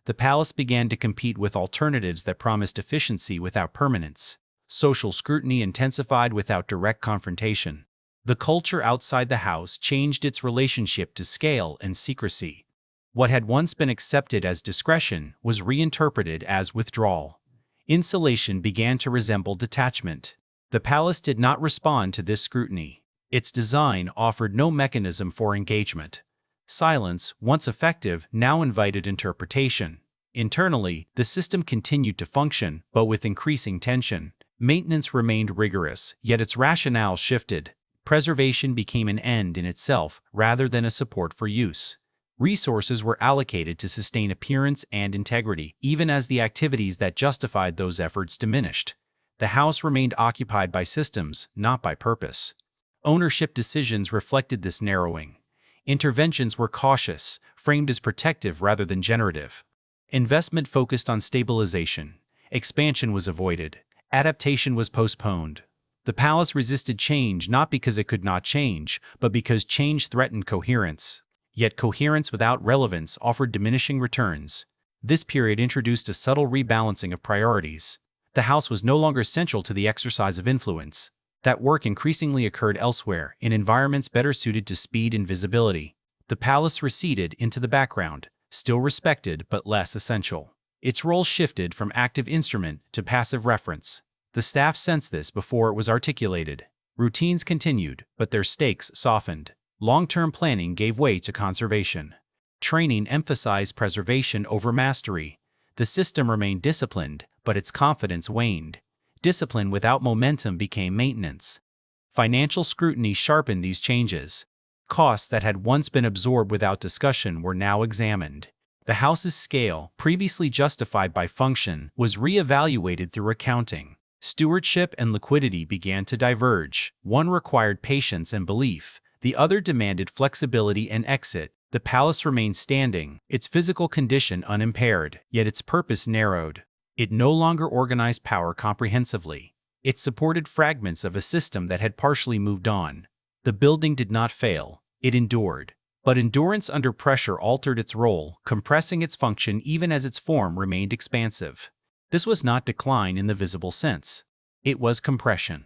A: The palace began to compete with alternatives that promised efficiency without permanence. Social scrutiny intensified without direct confrontation. The culture outside the house changed its relationship to scale and secrecy. What had once been accepted as discretion was reinterpreted as withdrawal. Insulation began to resemble detachment. The palace did not respond to this scrutiny. Its design offered no mechanism for engagement. Silence, once effective, now invited interpretation. Internally, the system continued to function, but with increasing tension. Maintenance remained rigorous, yet its rationale shifted. Preservation became an end in itself rather than a support for use. Resources were allocated to sustain appearance and integrity, even as the activities that justified those efforts diminished. The house remained occupied by systems, not by purpose. Ownership decisions reflected this narrowing. Interventions were cautious, framed as protective rather than generative. Investment focused on stabilization. Expansion was avoided. Adaptation was postponed. The palace resisted change not because it could not change, but because change threatened coherence. Yet coherence without relevance offered diminishing returns. This period introduced a subtle rebalancing of priorities. The house was no longer central to the exercise of influence. That work increasingly occurred elsewhere, in environments better suited to speed and visibility. The palace receded into the background, still respected but less essential. Its role shifted from active instrument to passive reference. The staff sensed this before it was articulated. Routines continued, but their stakes softened. Long-term planning gave way to conservation. Training emphasized preservation over mastery. The system remained disciplined, but its confidence waned. Discipline without momentum became maintenance. Financial scrutiny sharpened these changes. Costs that had once been absorbed without discussion were now examined. The house's scale, previously justified by function, was re-evaluated through accounting. Stewardship and liquidity began to diverge. One required patience and belief. The other demanded flexibility and exit. The palace remained standing, its physical condition unimpaired, yet its purpose narrowed. It no longer organized power comprehensively. It supported fragments of a system that had partially moved on. The building did not fail, it endured. But endurance under pressure altered its role, compressing its function even as its form remained expansive. This was not decline in the visible sense. It was compression.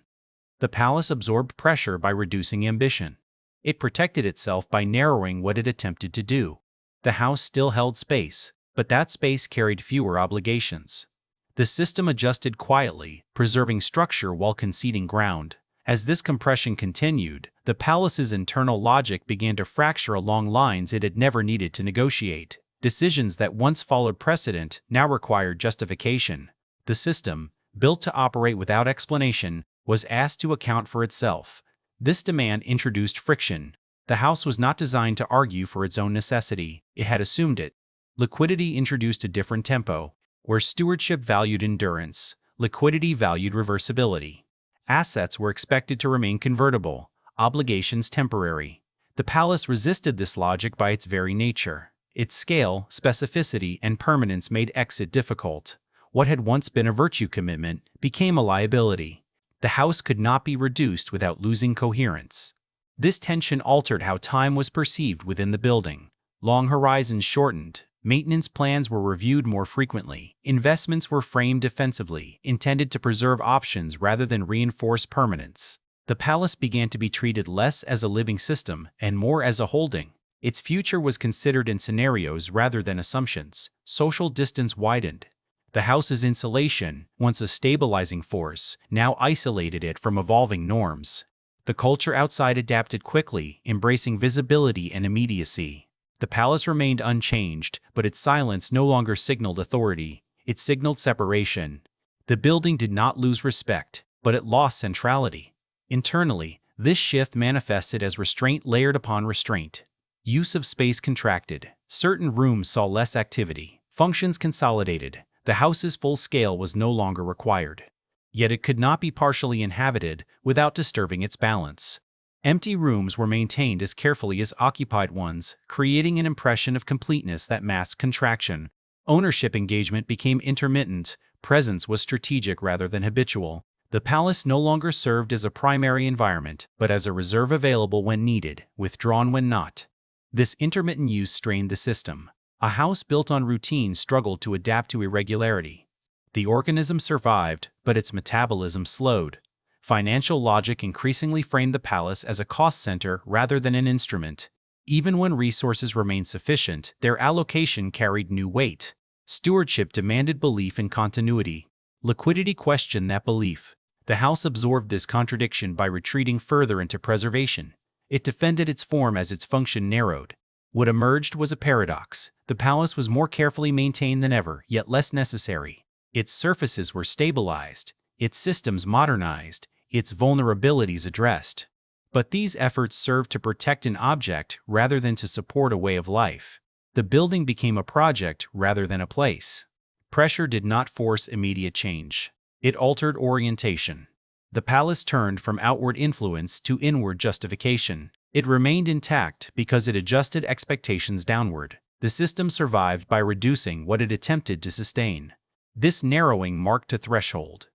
A: The palace absorbed pressure by reducing ambition. It protected itself by narrowing what it attempted to do. The house still held space, but that space carried fewer obligations. The system adjusted quietly, preserving structure while conceding ground. As this compression continued, the palace's internal logic began to fracture along lines it had never needed to negotiate. Decisions that once followed precedent now required justification. The system, built to operate without explanation, was asked to account for itself. This demand introduced friction. The house was not designed to argue for its own necessity, it had assumed it. Liquidity introduced a different tempo. Where stewardship valued endurance, liquidity valued reversibility. Assets were expected to remain convertible, obligations temporary. The palace resisted this logic by its very nature. Its scale, specificity, and permanence made exit difficult. What had once been a virtue commitment became a liability. The house could not be reduced without losing coherence. This tension altered how time was perceived within the building. Long horizons shortened. Maintenance plans were reviewed more frequently. Investments were framed defensively, intended to preserve options rather than reinforce permanence. The palace began to be treated less as a living system and more as a holding. Its future was considered in scenarios rather than assumptions. Social distance widened. The house's insulation, once a stabilizing force, now isolated it from evolving norms. The culture outside adapted quickly, embracing visibility and immediacy. The palace remained unchanged, but its silence no longer signaled authority. It signaled separation. The building did not lose respect, but it lost centrality. Internally, this shift manifested as restraint layered upon restraint. Use of space contracted. Certain rooms saw less activity. Functions consolidated. The house's full scale was no longer required. Yet it could not be partially inhabited without disturbing its balance. Empty rooms were maintained as carefully as occupied ones, creating an impression of completeness that masked contraction. Ownership engagement became intermittent. Presence was strategic rather than habitual. The palace no longer served as a primary environment, but as a reserve available when needed, withdrawn when not. This intermittent use strained the system. A house built on routine struggled to adapt to irregularity. The organism survived, but its metabolism slowed. Financial logic increasingly framed the palace as a cost center rather than an instrument. Even when resources remained sufficient, their allocation carried new weight. Stewardship demanded belief in continuity. Liquidity questioned that belief. The house absorbed this contradiction by retreating further into preservation. It defended its form as its function narrowed. What emerged was a paradox. The palace was more carefully maintained than ever, yet less necessary. Its surfaces were stabilized, its systems modernized, its vulnerabilities addressed. But these efforts served to protect an object rather than to support a way of life. The building became a project rather than a place. Pressure did not force immediate change. It altered orientation. The palace turned from outward influence to inward justification. It remained intact because it adjusted expectations downward. The system survived by reducing what it attempted to sustain. This narrowing marked a threshold.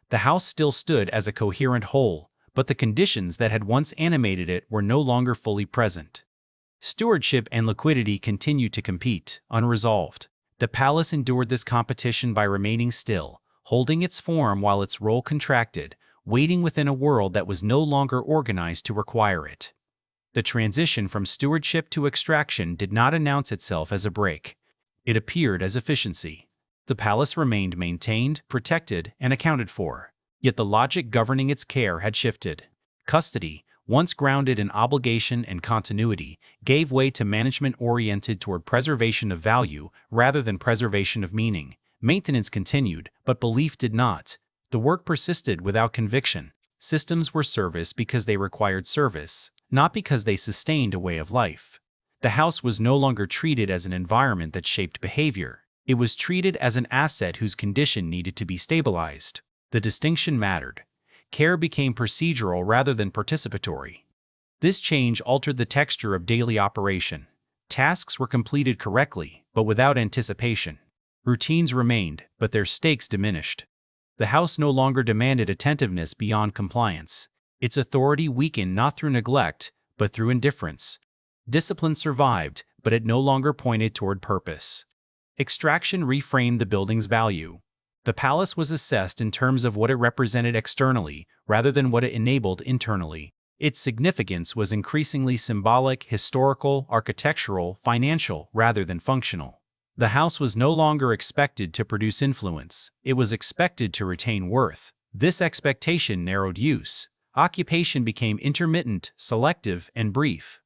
A: The house still stood as a coherent whole, but the conditions that had once animated it were no longer fully present. Stewardship and liquidity continued to compete, unresolved. The palace endured this competition by remaining still, holding its form while its role contracted, waiting within a world that was no longer organized to require it. The transition from stewardship to extraction did not announce itself as a break. It appeared as efficiency. The palace remained maintained, protected, and accounted for. Yet the logic governing its care had shifted. Custody, once grounded in obligation and continuity, gave way to management oriented toward preservation of value rather than preservation of meaning. Maintenance continued, but belief did not. The work persisted without conviction. Systems were service because they required service, not because they sustained a way of life. The house was no longer treated as an environment that shaped behavior. It was treated as an asset whose condition needed to be stabilized. The distinction mattered. Care became procedural rather than participatory. This change altered the texture of daily operation. Tasks were completed correctly, but without anticipation. Routines remained, but their stakes diminished. The house no longer demanded attentiveness beyond compliance. Its authority weakened not through neglect, but through indifference. Discipline survived, but it no longer pointed toward purpose. Extraction reframed the building's value. The palace was assessed in terms of what it represented externally, rather than what it enabled internally. Its significance was increasingly symbolic, historical, architectural, financial, rather than functional. The house was no longer expected to produce influence. It was expected to retain worth. This expectation narrowed use. Occupation became intermittent, selective, and brief.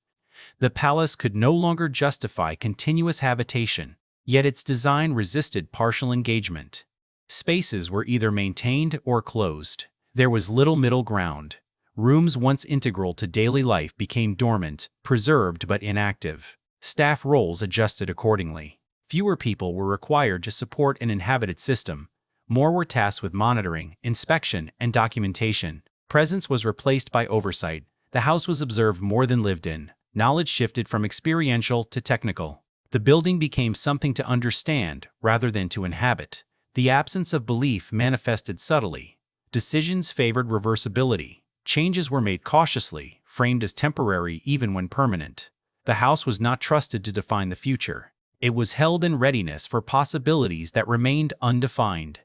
A: The palace could no longer justify continuous habitation, yet its design resisted partial engagement. Spaces were either maintained or closed. There was little middle ground. Rooms once integral to daily life became dormant, preserved but inactive. Staff roles adjusted accordingly. Fewer people were required to support an inhabited system. More were tasked with monitoring, inspection, and documentation. Presence was replaced by oversight. The house was observed more than lived in. Knowledge shifted from experiential to technical. The building became something to understand rather than to inhabit. The absence of belief manifested subtly. Decisions favored reversibility. Changes were made cautiously, framed as temporary even when permanent. The house was not trusted to define the future. It was held in readiness for possibilities that remained undefined.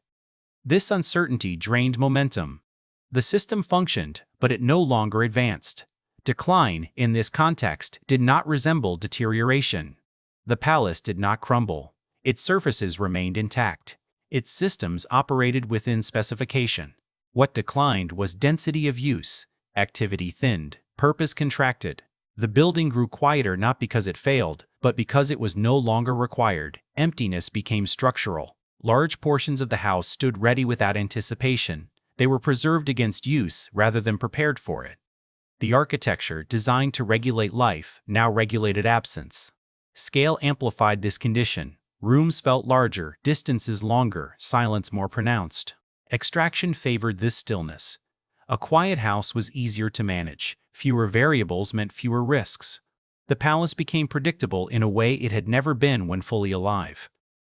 A: This uncertainty drained momentum. The system functioned, but it no longer advanced. Decline, in this context, did not resemble deterioration. The palace did not crumble. Its surfaces remained intact. Its systems operated within specification. What declined was density of use. Activity thinned. Purpose contracted. The building grew quieter not because it failed, but because it was no longer required. Emptiness became structural. Large portions of the house stood ready without anticipation. They were preserved against use rather than prepared for it. The architecture, designed to regulate life, now regulated absence. Scale amplified this condition. Rooms felt larger, distances longer, silence more pronounced. Extraction favored this stillness. A quiet house was easier to manage. Fewer variables meant fewer risks. The palace became predictable in a way it had never been when fully alive.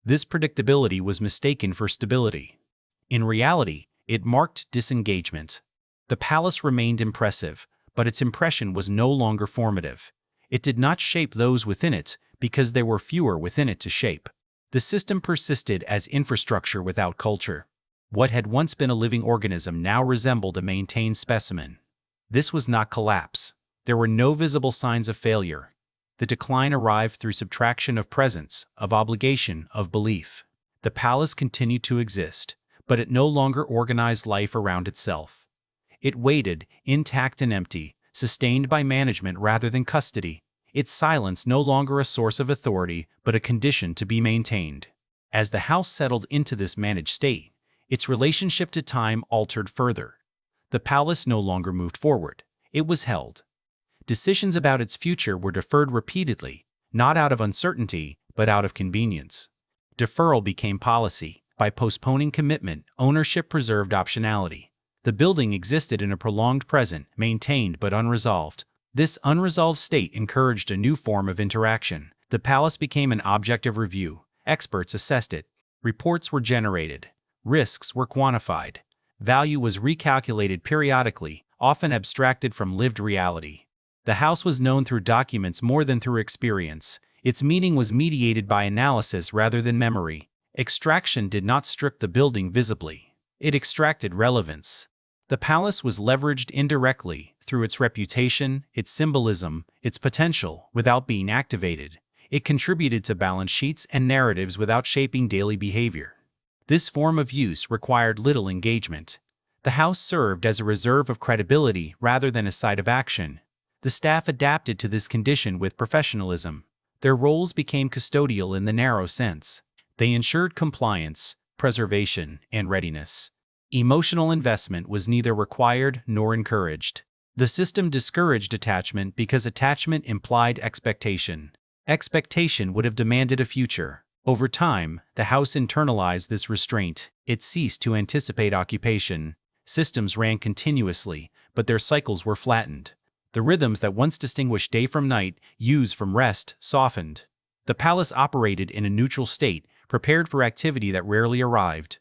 A: This predictability was mistaken for stability. In reality, it marked disengagement. The palace remained impressive, but its impression was no longer formative. It did not shape those within it because there were fewer within it to shape. The system persisted as infrastructure without culture. What had once been a living organism now resembled a maintained specimen. This was not collapse. There were no visible signs of failure. The decline arrived through subtraction of presence, of obligation, of belief. The palace continued to exist, but it no longer organized life around itself. It waited, intact and empty, sustained by management rather than custody. Its silence no longer a source of authority, but a condition to be maintained. As the house settled into this managed state, its relationship to time altered further. The palace no longer moved forward. It was held. Decisions about its future were deferred repeatedly, not out of uncertainty, but out of convenience. Deferral became policy. By postponing commitment, ownership preserved optionality. The building existed in a prolonged present, maintained but unresolved. This unresolved state encouraged a new form of interaction. The palace became an object of review. Experts assessed it. Reports were generated. Risks were quantified. Value was recalculated periodically, often abstracted from lived reality. The house was known through documents more than through experience. Its meaning was mediated by analysis rather than memory. Extraction did not strip the building visibly. It extracted relevance. The palace was leveraged indirectly through its reputation, its symbolism, its potential, without being activated. It contributed to balance sheets and narratives without shaping daily behavior. This form of use required little engagement. The house served as a reserve of credibility rather than a site of action. The staff adapted to this condition with professionalism. Their roles became custodial in the narrow sense. They ensured compliance, preservation, and readiness. Emotional investment was neither required nor encouraged. The system discouraged attachment because attachment implied expectation. Expectation would have demanded a future. Over time, the house internalized this restraint. It ceased to anticipate occupation. Systems ran continuously, but their cycles were flattened. The rhythms that once distinguished day from night, use from rest, softened. The palace operated in a neutral state, prepared for activity that rarely arrived.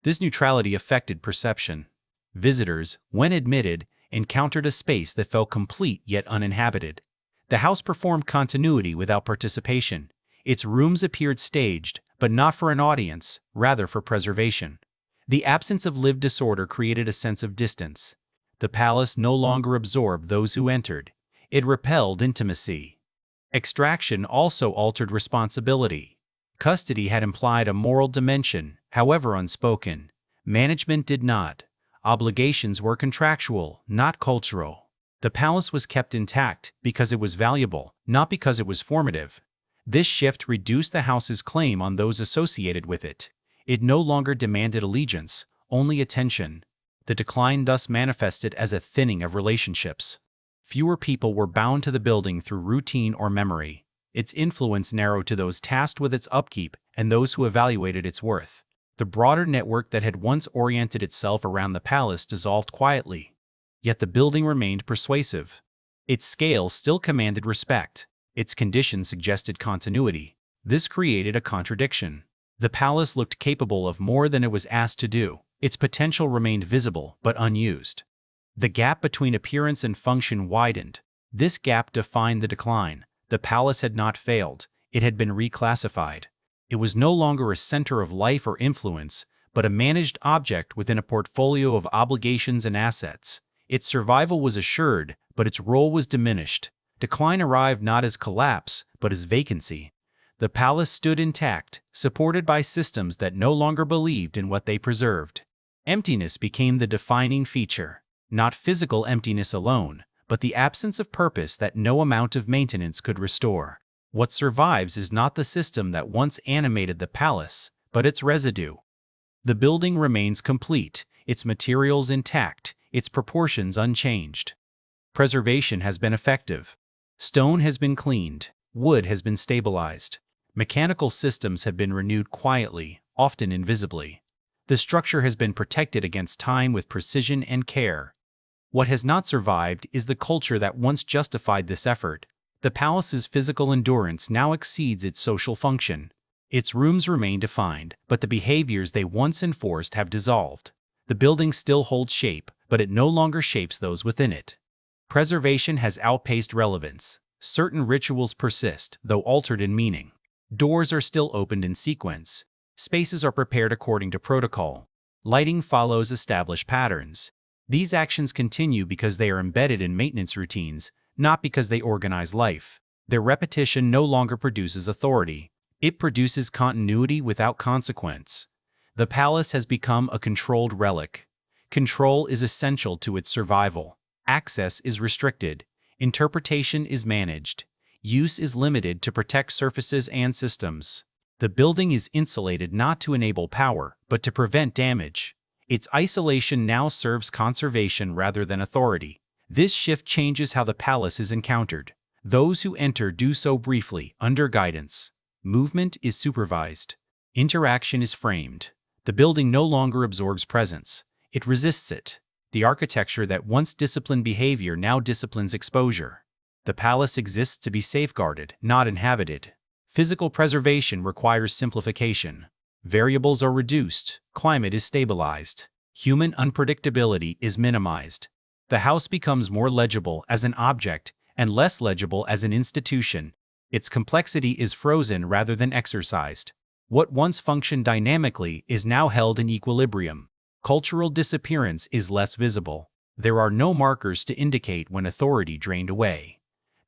A: This neutrality affected perception. Visitors, when admitted, encountered a space that felt complete yet uninhabited. The house performed continuity without participation. Its rooms appeared staged, but not for an audience, rather for preservation. The absence of lived disorder created a sense of distance. The palace no longer absorbed those who entered. It repelled intimacy. Extraction also altered responsibility. Custody had implied a moral dimension, however unspoken. Management did not. Obligations were contractual, not cultural. The palace was kept intact because it was valuable, not because it was formative. This shift reduced the house's claim on those associated with it. It no longer demanded allegiance, only attention. The decline thus manifested as a thinning of relationships. Fewer people were bound to the building through routine or memory. Its influence narrowed to those tasked with its upkeep and those who evaluated its worth. The broader network that had once oriented itself around the palace dissolved quietly. Yet the building remained persuasive. Its scale still commanded respect. Its condition suggested continuity. This created a contradiction. The palace looked capable of more than it was asked to do. Its potential remained visible but unused. The gap between appearance and function widened. This gap defined the decline. The palace had not failed, it had been reclassified. It was no longer a center of life or influence, but a managed object within a portfolio of obligations and assets. Its survival was assured, but its role was diminished. Decline arrived not as collapse, but as vacancy. The palace stood intact, supported by systems that no longer believed in what they preserved. Emptiness became the defining feature. Not physical emptiness alone, but the absence of purpose that no amount of maintenance could restore. What survives is not the system that once animated the palace, but its residue. The building remains complete, its materials intact, its proportions unchanged. Preservation has been effective. Stone has been cleaned, wood has been stabilized. Mechanical systems have been renewed quietly, often invisibly. The structure has been protected against time with precision and care. What has not survived is the culture that once justified this effort. The palace's physical endurance now exceeds its social function. Its rooms remain defined, but the behaviors they once enforced have dissolved. The building still holds shape, but it no longer shapes those within it. Preservation has outpaced relevance. Certain rituals persist, though altered in meaning. Doors are still opened in sequence. Spaces are prepared according to protocol. Lighting follows established patterns. These actions continue because they are embedded in maintenance routines, not because they organize life. Their repetition no longer produces authority. It produces continuity without consequence. The palace has become a controlled relic. Control is essential to its survival. Access is restricted. Interpretation is managed. Use is limited to protect surfaces and systems. The building is insulated not to enable power, but to prevent damage. Its isolation now serves conservation rather than authority. This shift changes how the palace is encountered. Those who enter do so briefly, under guidance. Movement is supervised. Interaction is framed. The building no longer absorbs presence. It resists it. The architecture that once disciplined behavior now disciplines exposure. The palace exists to be safeguarded, not inhabited. Physical preservation requires simplification. Variables are reduced, climate is stabilized. Human unpredictability is minimized. The house becomes more legible as an object and less legible as an institution. Its complexity is frozen rather than exercised. What once functioned dynamically is now held in equilibrium. Cultural disappearance is less visible. There are no markers to indicate when authority drained away.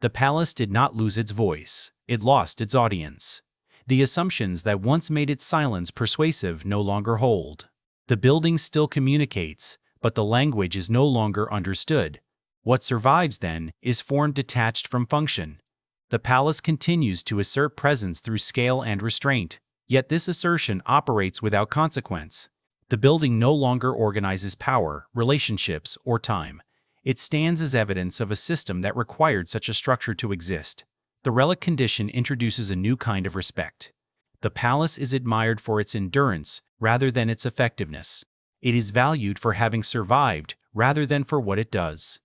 A: The palace did not lose its voice, it lost its audience. The assumptions that once made its silence persuasive no longer hold. The building still communicates, but the language is no longer understood. What survives, then, is form detached from function. The palace continues to assert presence through scale and restraint, yet this assertion operates without consequence. The building no longer organizes power, relationships, or time. It stands as evidence of a system that required such a structure to exist. The relic condition introduces a new kind of respect. The palace is admired for its endurance rather than its effectiveness. It is valued for having survived rather than for what it does.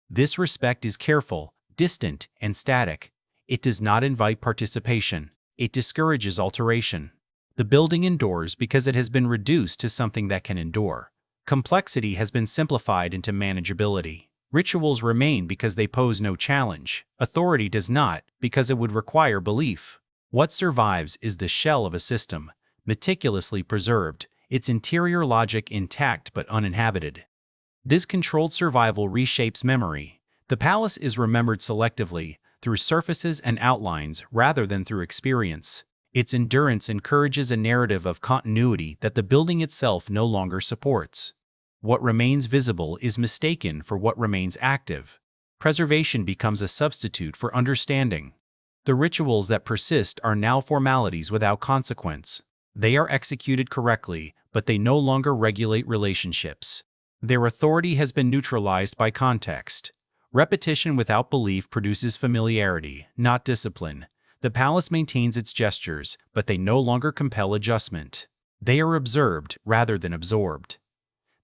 A: This respect is careful, distant, and static. It does not invite participation. It discourages alteration. The building endures because it has been reduced to something that can endure. Complexity has been simplified into manageability. Rituals remain because they pose no challenge. Authority does not, because it would require belief. What survives is the shell of a system, meticulously preserved, its interior logic intact but uninhabited. This controlled survival reshapes memory. The palace is remembered selectively, through surfaces and outlines rather than through experience. Its endurance encourages a narrative of continuity that the building itself no longer supports. What remains visible is mistaken for what remains active. Preservation becomes a substitute for understanding. The rituals that persist are now formalities without consequence. They are executed correctly, but they no longer regulate relationships. Their authority has been neutralized by context. Repetition without belief produces familiarity, not discipline. The palace maintains its gestures, but they no longer compel adjustment. They are observed rather than absorbed.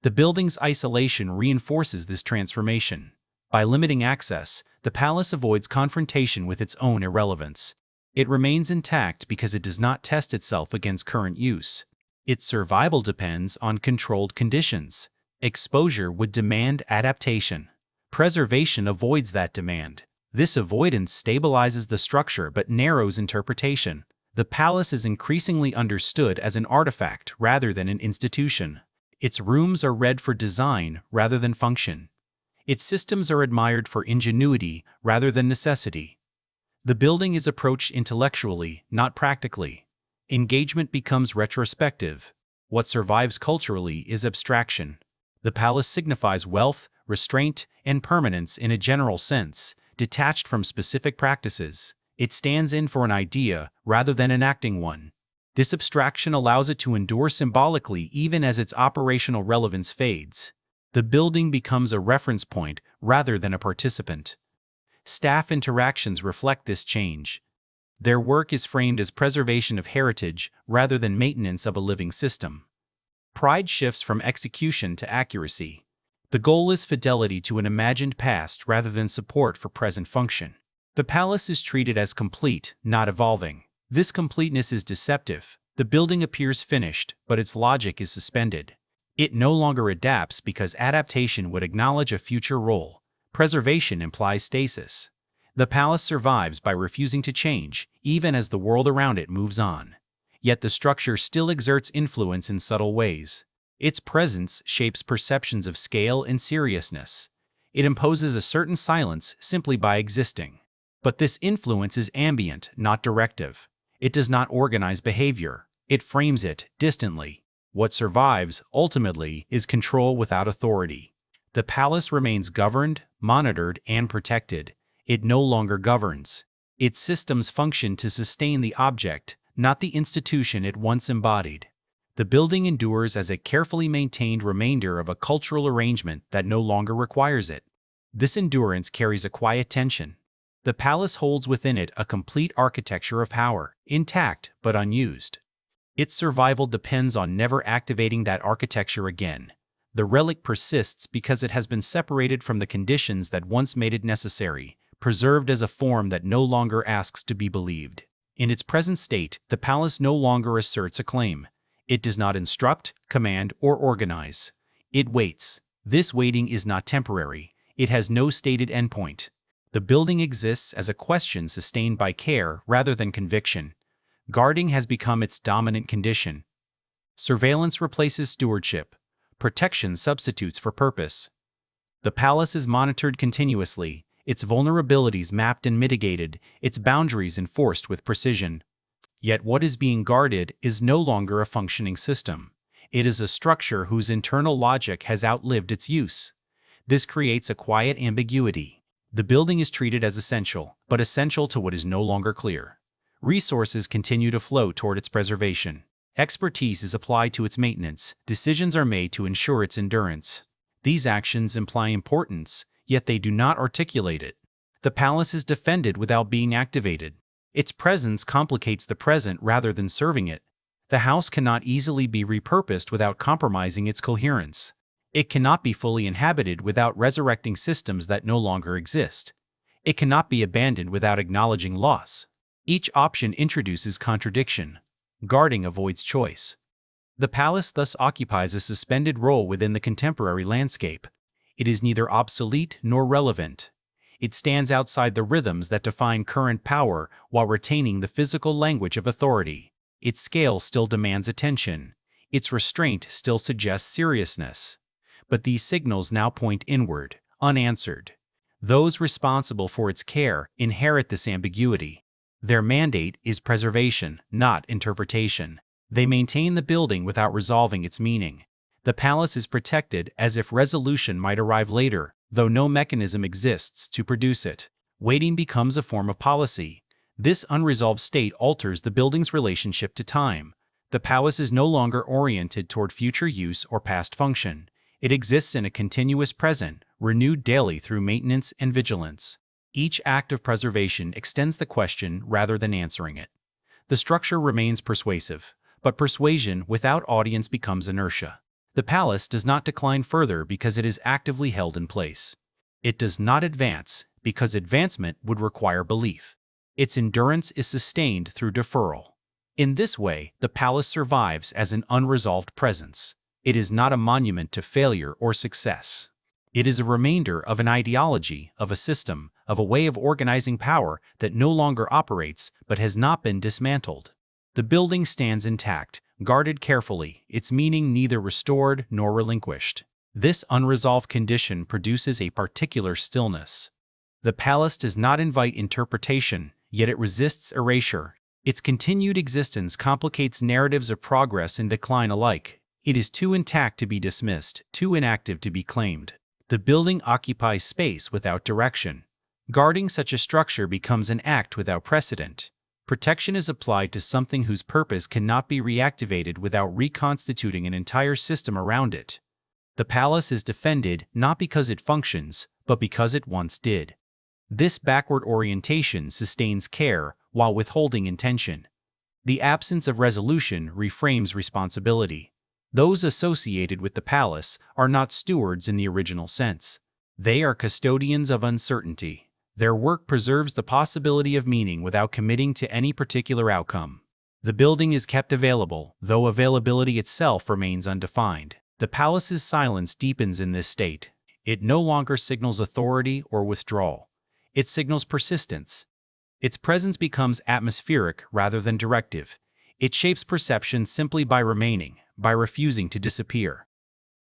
A: The building's isolation reinforces this transformation. By limiting access, the palace avoids confrontation with its own irrelevance. It remains intact because it does not test itself against current use. Its survival depends on controlled conditions. Exposure would demand adaptation. Preservation avoids that demand. This avoidance stabilizes the structure but narrows interpretation. The palace is increasingly understood as an artifact rather than an institution. Its rooms are read for design rather than function. Its systems are admired for ingenuity rather than necessity. The building is approached intellectually, not practically. Engagement becomes retrospective. What survives culturally is abstraction. The palace signifies wealth, restraint, and permanence in a general sense, detached from specific practices. It stands in for an idea rather than enacting one. This abstraction allows it to endure symbolically even as its operational relevance fades. The building becomes a reference point rather than a participant. Staff interactions reflect this change. Their work is framed as preservation of heritage rather than maintenance of a living system. Pride shifts from execution to accuracy. The goal is fidelity to an imagined past rather than support for present function. The palace is treated as complete, not evolving. This completeness is deceptive. The building appears finished, but its logic is suspended. It no longer adapts because adaptation would acknowledge a future role. Preservation implies stasis. The palace survives by refusing to change, even as the world around it moves on. Yet the structure still exerts influence in subtle ways. Its presence shapes perceptions of scale and seriousness. It imposes a certain silence simply by existing. But this influence is ambient, not directive. It does not organize behavior. It frames it distantly. What survives, ultimately, is control without authority. The palace remains governed, monitored, and protected. It no longer governs. Its systems function to sustain the object, not the institution it once embodied. The building endures as a carefully maintained remainder of a cultural arrangement that no longer requires it. This endurance carries a quiet tension. The palace holds within it a complete architecture of power, intact but unused. Its survival depends on never activating that architecture again. The relic persists because it has been separated from the conditions that once made it necessary, preserved as a form that no longer asks to be believed. In its present state, the palace no longer asserts a claim. It does not instruct, command, or organize. It waits. This waiting is not temporary. It has no stated endpoint. The building exists as a question sustained by care rather than conviction. Guarding has become its dominant condition. Surveillance replaces stewardship. Protection substitutes for purpose. The palace is monitored continuously, its vulnerabilities mapped and mitigated, its boundaries enforced with precision. Yet what is being guarded is no longer a functioning system. It is a structure whose internal logic has outlived its use. This creates a quiet ambiguity. The building is treated as essential, but essential to what is no longer clear. Resources continue to flow toward its preservation. Expertise is applied to its maintenance. Decisions are made to ensure its endurance. These actions imply importance, yet they do not articulate it. The palace is defended without being activated. Its presence complicates the present rather than serving it. The house cannot easily be repurposed without compromising its coherence. It cannot be fully inhabited without resurrecting systems that no longer exist. It cannot be abandoned without acknowledging loss. Each option introduces contradiction. Guarding avoids choice. The palace thus occupies a suspended role within the contemporary landscape. It is neither obsolete nor relevant. It stands outside the rhythms that define current power while retaining the physical language of authority. Its scale still demands attention. Its restraint still suggests seriousness. But these signals now point inward, unanswered. Those responsible for its care inherit this ambiguity. Their mandate is preservation, not interpretation. They maintain the building without resolving its meaning. The palace is protected as if resolution might arrive later, though no mechanism exists to produce it. Waiting becomes a form of policy. This unresolved state alters the building's relationship to time. The palace is no longer oriented toward future use or past function. It exists in a continuous present, renewed daily through maintenance and vigilance. Each act of preservation extends the question rather than answering it. The structure remains persuasive, but persuasion without audience becomes inertia. The palace does not decline further because it is actively held in place. It does not advance because advancement would require belief. Its endurance is sustained through deferral. In this way, the palace survives as an unresolved presence. It is not a monument to failure or success. It is a remainder of an ideology, of a system, of a way of organizing power that no longer operates but has not been dismantled. The building stands intact, guarded carefully, its meaning neither restored nor relinquished. This unresolved condition produces a particular stillness. The palace does not invite interpretation, yet it resists erasure. Its continued existence complicates narratives of progress and decline alike. It is too intact to be dismissed, too inactive to be claimed. The building occupies space without direction. Guarding such a structure becomes an act without precedent. Protection is applied to something whose purpose cannot be reactivated without reconstituting an entire system around it. The palace is defended not because it functions, but because it once did. This backward orientation sustains care while withholding intention. The absence of resolution reframes responsibility. Those associated with the palace are not stewards in the original sense. They are custodians of uncertainty. Their work preserves the possibility of meaning without committing to any particular outcome. The building is kept available, though availability itself remains undefined. The palace's silence deepens in this state. It no longer signals authority or withdrawal. It signals persistence. Its presence becomes atmospheric rather than directive. It shapes perception simply by remaining, by refusing to disappear.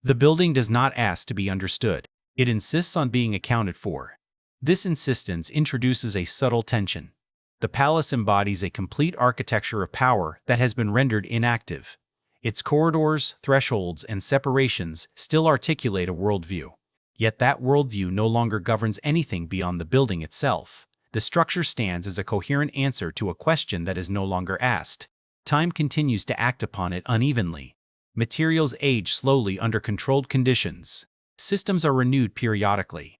A: The building does not ask to be understood. It insists on being accounted for. This insistence introduces a subtle tension. The palace embodies a complete architecture of power that has been rendered inactive. Its corridors, thresholds, and separations still articulate a worldview. Yet that worldview no longer governs anything beyond the building itself. The structure stands as a coherent answer to a question that is no longer asked. Time continues to act upon it unevenly. Materials age slowly under controlled conditions. Systems are renewed periodically.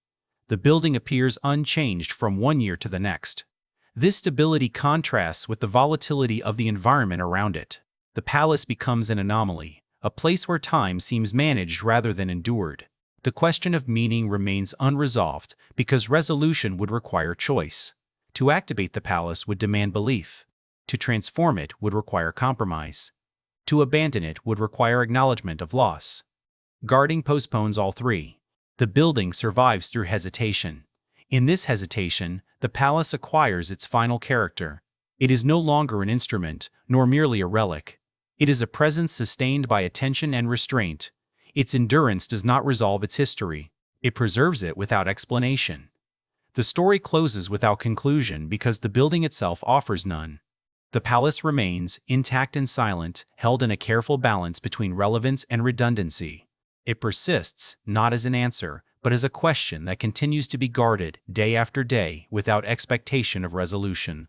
A: The building appears unchanged from one year to the next. This stability contrasts with the volatility of the environment around it. The palace becomes an anomaly, a place where time seems managed rather than endured. The question of meaning remains unresolved because resolution would require choice. To activate the palace would demand belief. To transform it would require compromise. To abandon it would require acknowledgement of loss. Guarding postpones all three. The building survives through hesitation. In this hesitation, the palace acquires its final character. It is no longer an instrument, nor merely a relic. It is a presence sustained by attention and restraint. Its endurance does not resolve its history. It preserves it without explanation. The story closes without conclusion because the building itself offers none. The palace remains, intact and silent, held in a careful balance between relevance and redundancy. It persists, not as an answer, but as a question that continues to be guarded day after day without expectation of resolution.